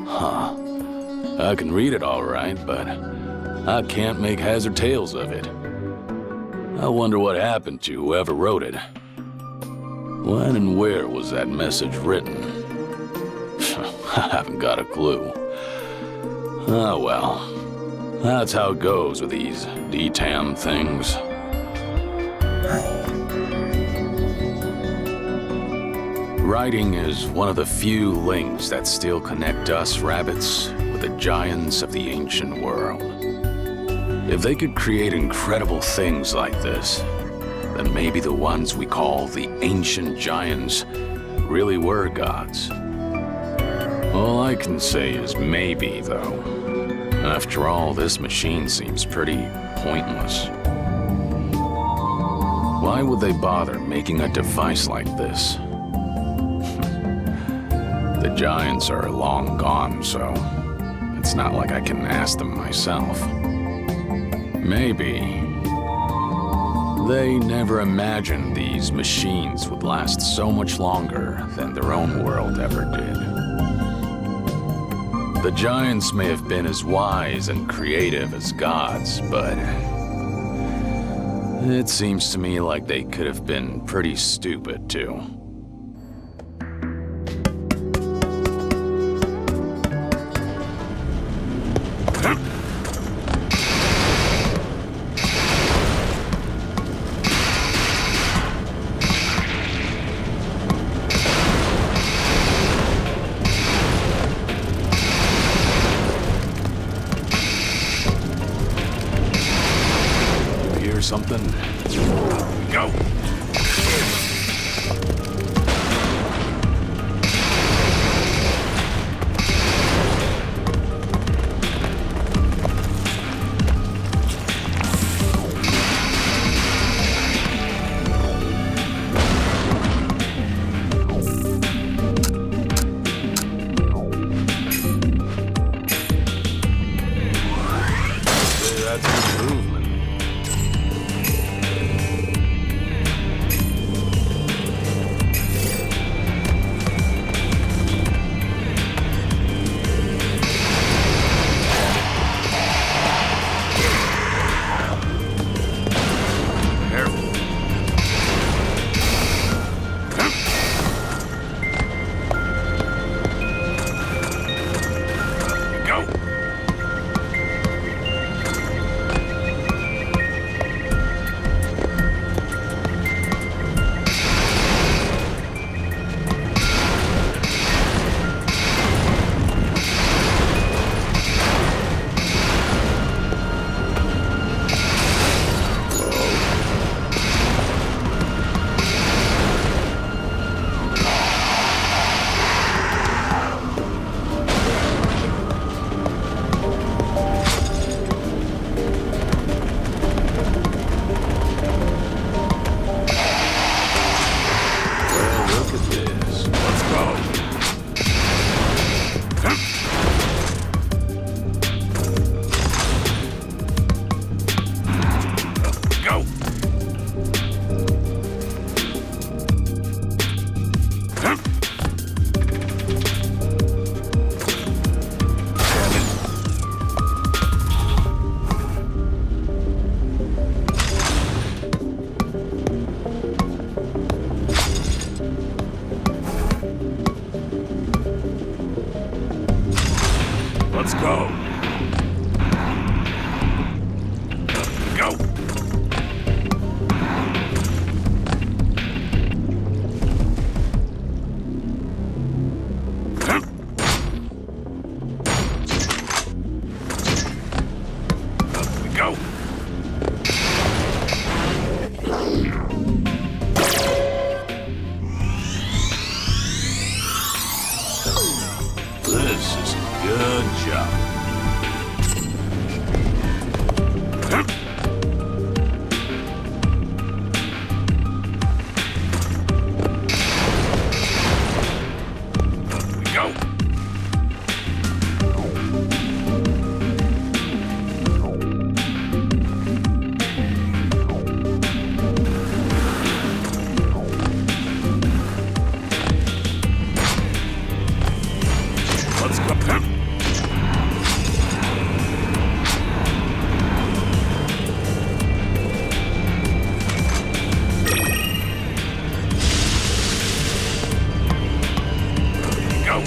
Huh. I can read it all right, but I can't make heads or tails of it. I wonder what happened to whoever wrote it. When and where was that message written? I haven't got a clue. Oh well. That's how it goes with these DTAM things. Writing is one of the few links that still connect us rabbits with the giants of the ancient world. If they could create incredible things like this, then maybe the ones we call the ancient giants really were gods. All I can say is maybe, though. After all, this machine seems pretty pointless. Why would they bother making a device like this? The giants are long gone, so it's not like I can ask them myself. Maybe they never imagined these machines would last so much longer than their own world ever did. The giants may have been as wise and creative as gods, but it seems to me like they could have been pretty stupid, too. Something?
Go.
That's improvement. at this. Let's go. Go. Let's go. Go. Up we go. This is a good job. Up we go. Let's go. Go.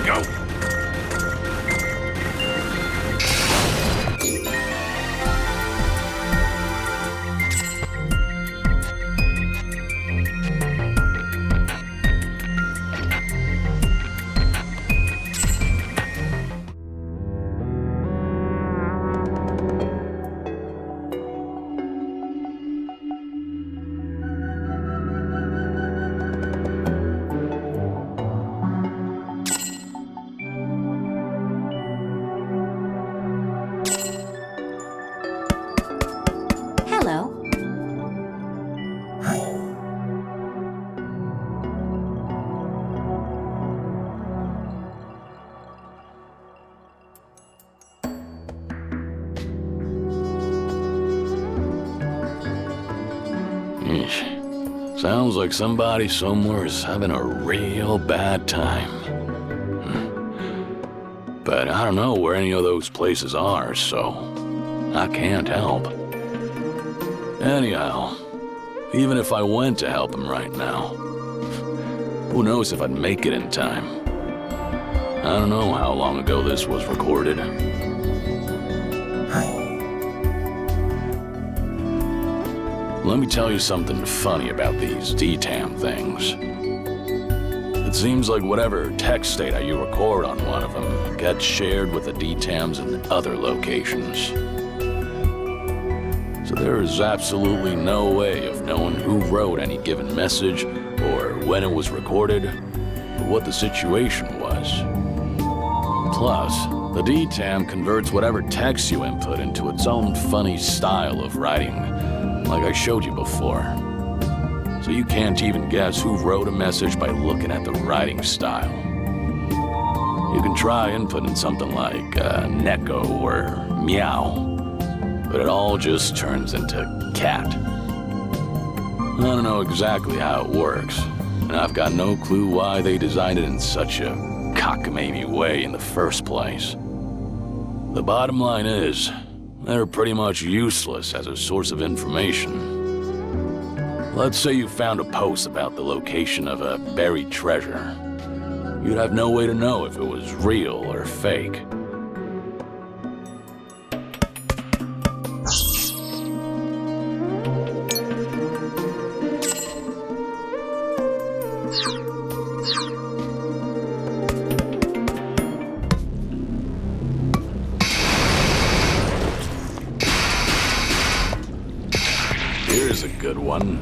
Go.
Hello.
Eesh. Sounds like somebody somewhere is having a real bad time. But I don't know where any of those places are, so I can't help. Anyhow, even if I went to help him right now, who knows if I'd make it in time. I don't know how long ago this was recorded. Let me tell you something funny about these DTAM things. It seems like whatever text data you record on one of them gets shared with the DTAMs in other locations. So there is absolutely no way of knowing who wrote any given message, or when it was recorded, or what the situation was. Plus, the DTAM converts whatever text you input into its own funny style of writing, like I showed you before. So you can't even guess who wrote a message by looking at the writing style. You can try inputting something like Neko or Meow, but it all just turns into cat. I don't know exactly how it works, and I've got no clue why they designed it in such a cockamamie way in the first place. The bottom line is, they're pretty much useless as a source of information. Let's say you found a post about the location of a buried treasure. You'd have no way to know if it was real or fake. Here's a good one.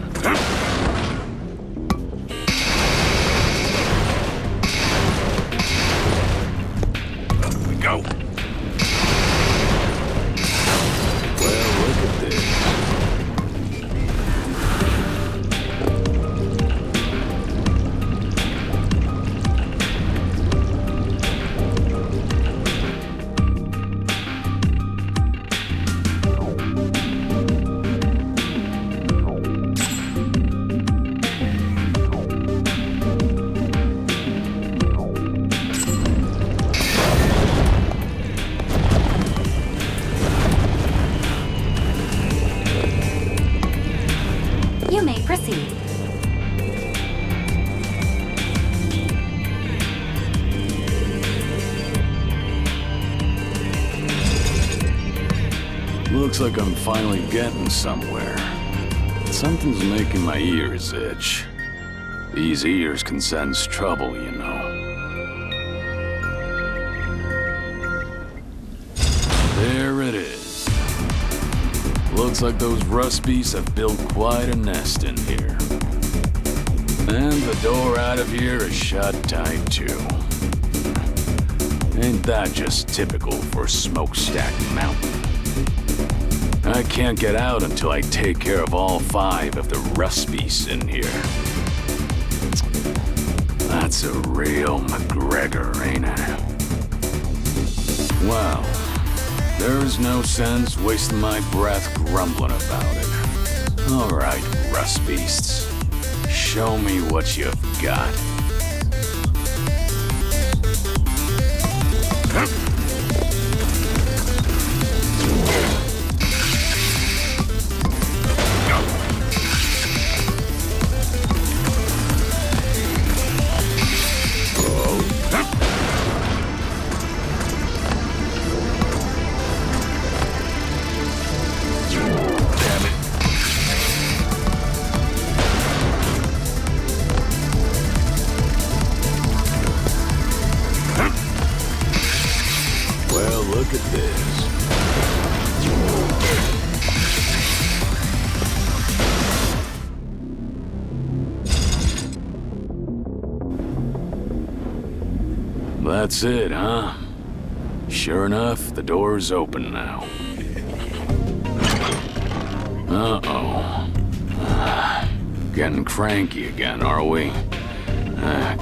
Looks like I'm finally getting somewhere. Something's making my ears itch. These ears can sense trouble, you know. There it is. Looks like those rust beasts have built quite a nest in here. And the door out of here is shut tight, too. Ain't that just typical for Smokestack Mountain? I can't get out until I take care of all 5 of the rust beasts in here. That's a real McGregor, ain't it? Well, there's no sense wasting my breath grumbling about it. All right, rust beasts. Show me what you've got. Look at this. That's it, huh? Sure enough, the door's open now. Uh-oh. Getting cranky again, are we?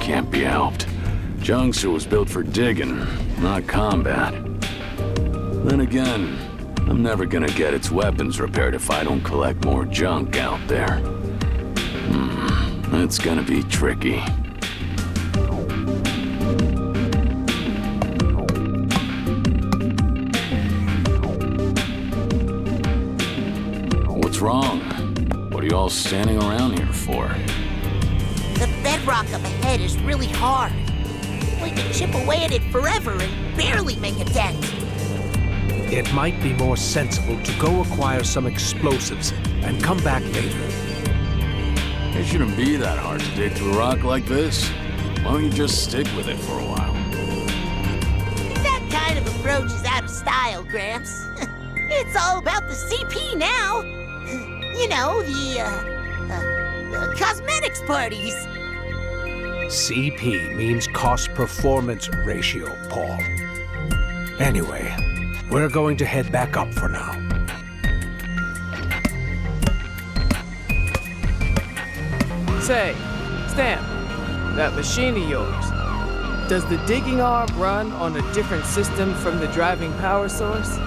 Can't be helped. Junkster was built for digging, not combat. Then again, I'm never gonna get its weapons repaired if I don't collect more junk out there. It's gonna be tricky. What's wrong? What are you all standing around here for?
The bedrock up ahead is really hard. We can chip away at it forever and barely make a dent.
It might be more sensible to go acquire some explosives and come back later.
It shouldn't be that hard to dig through rock like this. Why don't you just stick with it for a while?
That kind of approach is out of style, Gramps. It's all about the CP now. You know, the cosmetics parties.
CP means cost performance ratio, Paul. Anyway, we're going to head back up for now.
Say, Stamp, that machine of yours, does the digging arm run on a different system from the driving power source?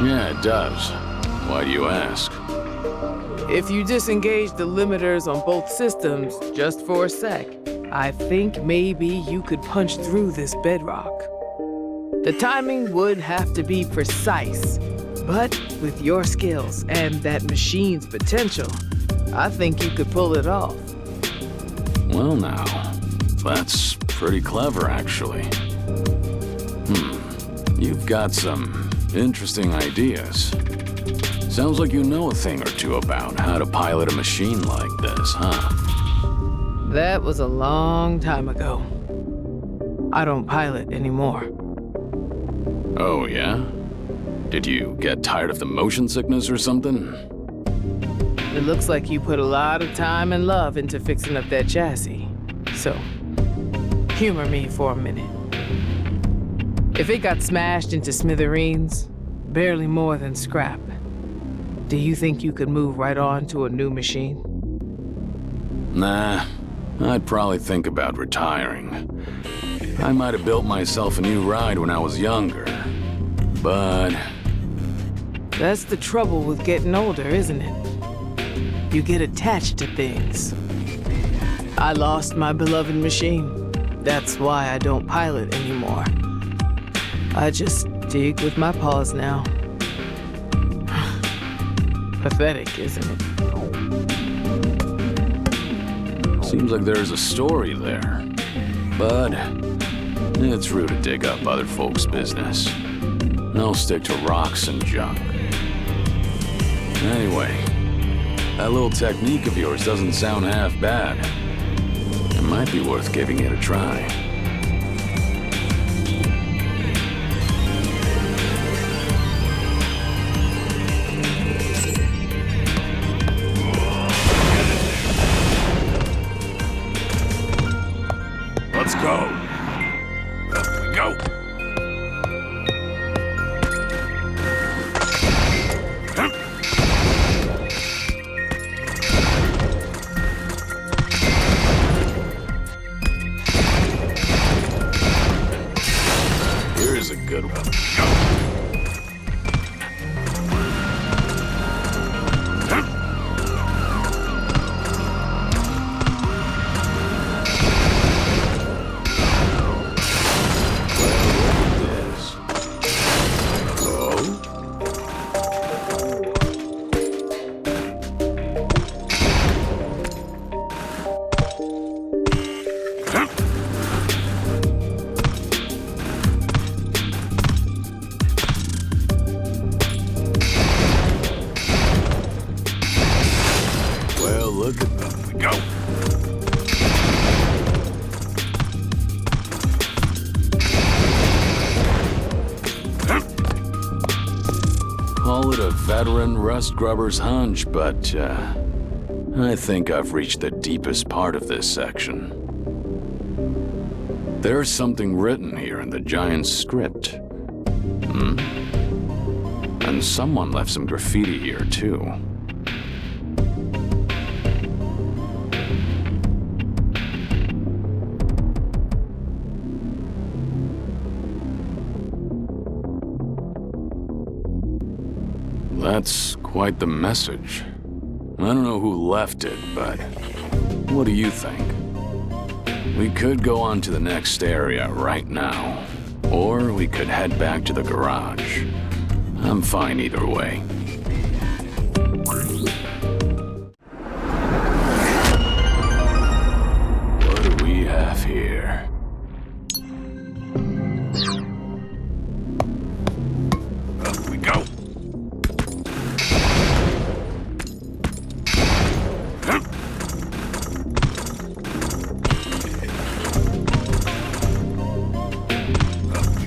Yeah, it does. Why do you ask?
If you disengage the limiters on both systems just for a sec, I think maybe you could punch through this bedrock. The timing would have to be precise, but with your skills and that machine's potential, I think you could pull it off.
Well now, that's pretty clever actually. You've got some interesting ideas. Sounds like you know a thing or two about how to pilot a machine like this, huh?
That was a long time ago. I don't pilot anymore.
Oh, yeah? Did you get tired of the motion sickness or something?
It looks like you put a lot of time and love into fixing up that chassis. So, humor me for a minute. If it got smashed into smithereens, barely more than scrap, do you think you could move right on to a new machine?
Nah, I'd probably think about retiring. I might have built myself a new ride when I was younger, but...
That's the trouble with getting older, isn't it? You get attached to things. I lost my beloved machine. That's why I don't pilot anymore. I just dig with my paws now. Pathetic, isn't it?
Seems like there's a story there. But it's rude to dig up other folks' business. I'll stick to rocks and junk. Anyway, that little technique of yours doesn't sound half bad. It might be worth giving it a try.
Let's go. Up we go.
Here's a good one. Well, look at them. We go. Call it a veteran rust grubber's hunch, but I think I've reached the deepest part of this section. There's something written here in the giant's script. And someone left some graffiti here, too. That's quite the message. I don't know who left it, but what do you think? We could go on to the next area right now, or we could head back to the garage. I'm fine either way. What do we have here?
Up we go.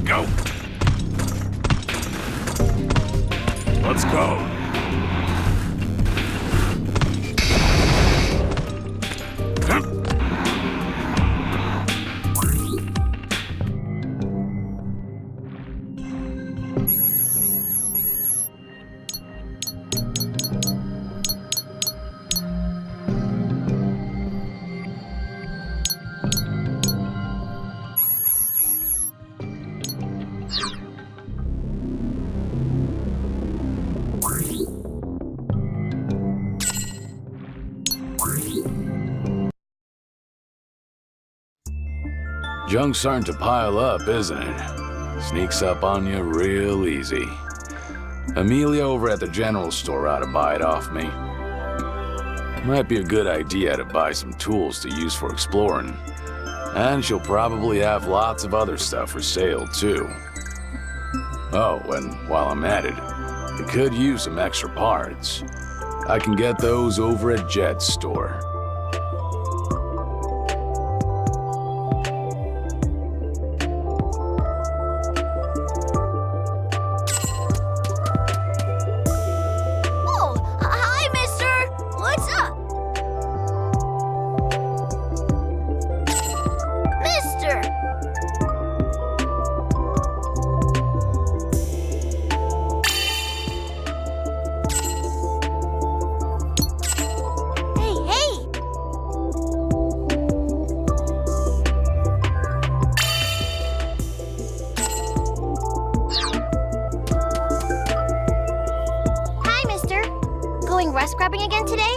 Go. Let's go.
Junk's starting to pile up, isn't it? Sneaks up on you real easy. Amelia over at the general store ought to buy it off me. Might be a good idea to buy some tools to use for exploring. And she'll probably have lots of other stuff for sale, too. Oh, and while I'm at it, I could use some extra parts. I can get those over at Jed's store.
Oh, hi, mister! What's up? Mister! Hey, hey! Hi, mister. Going rust grabbing again today?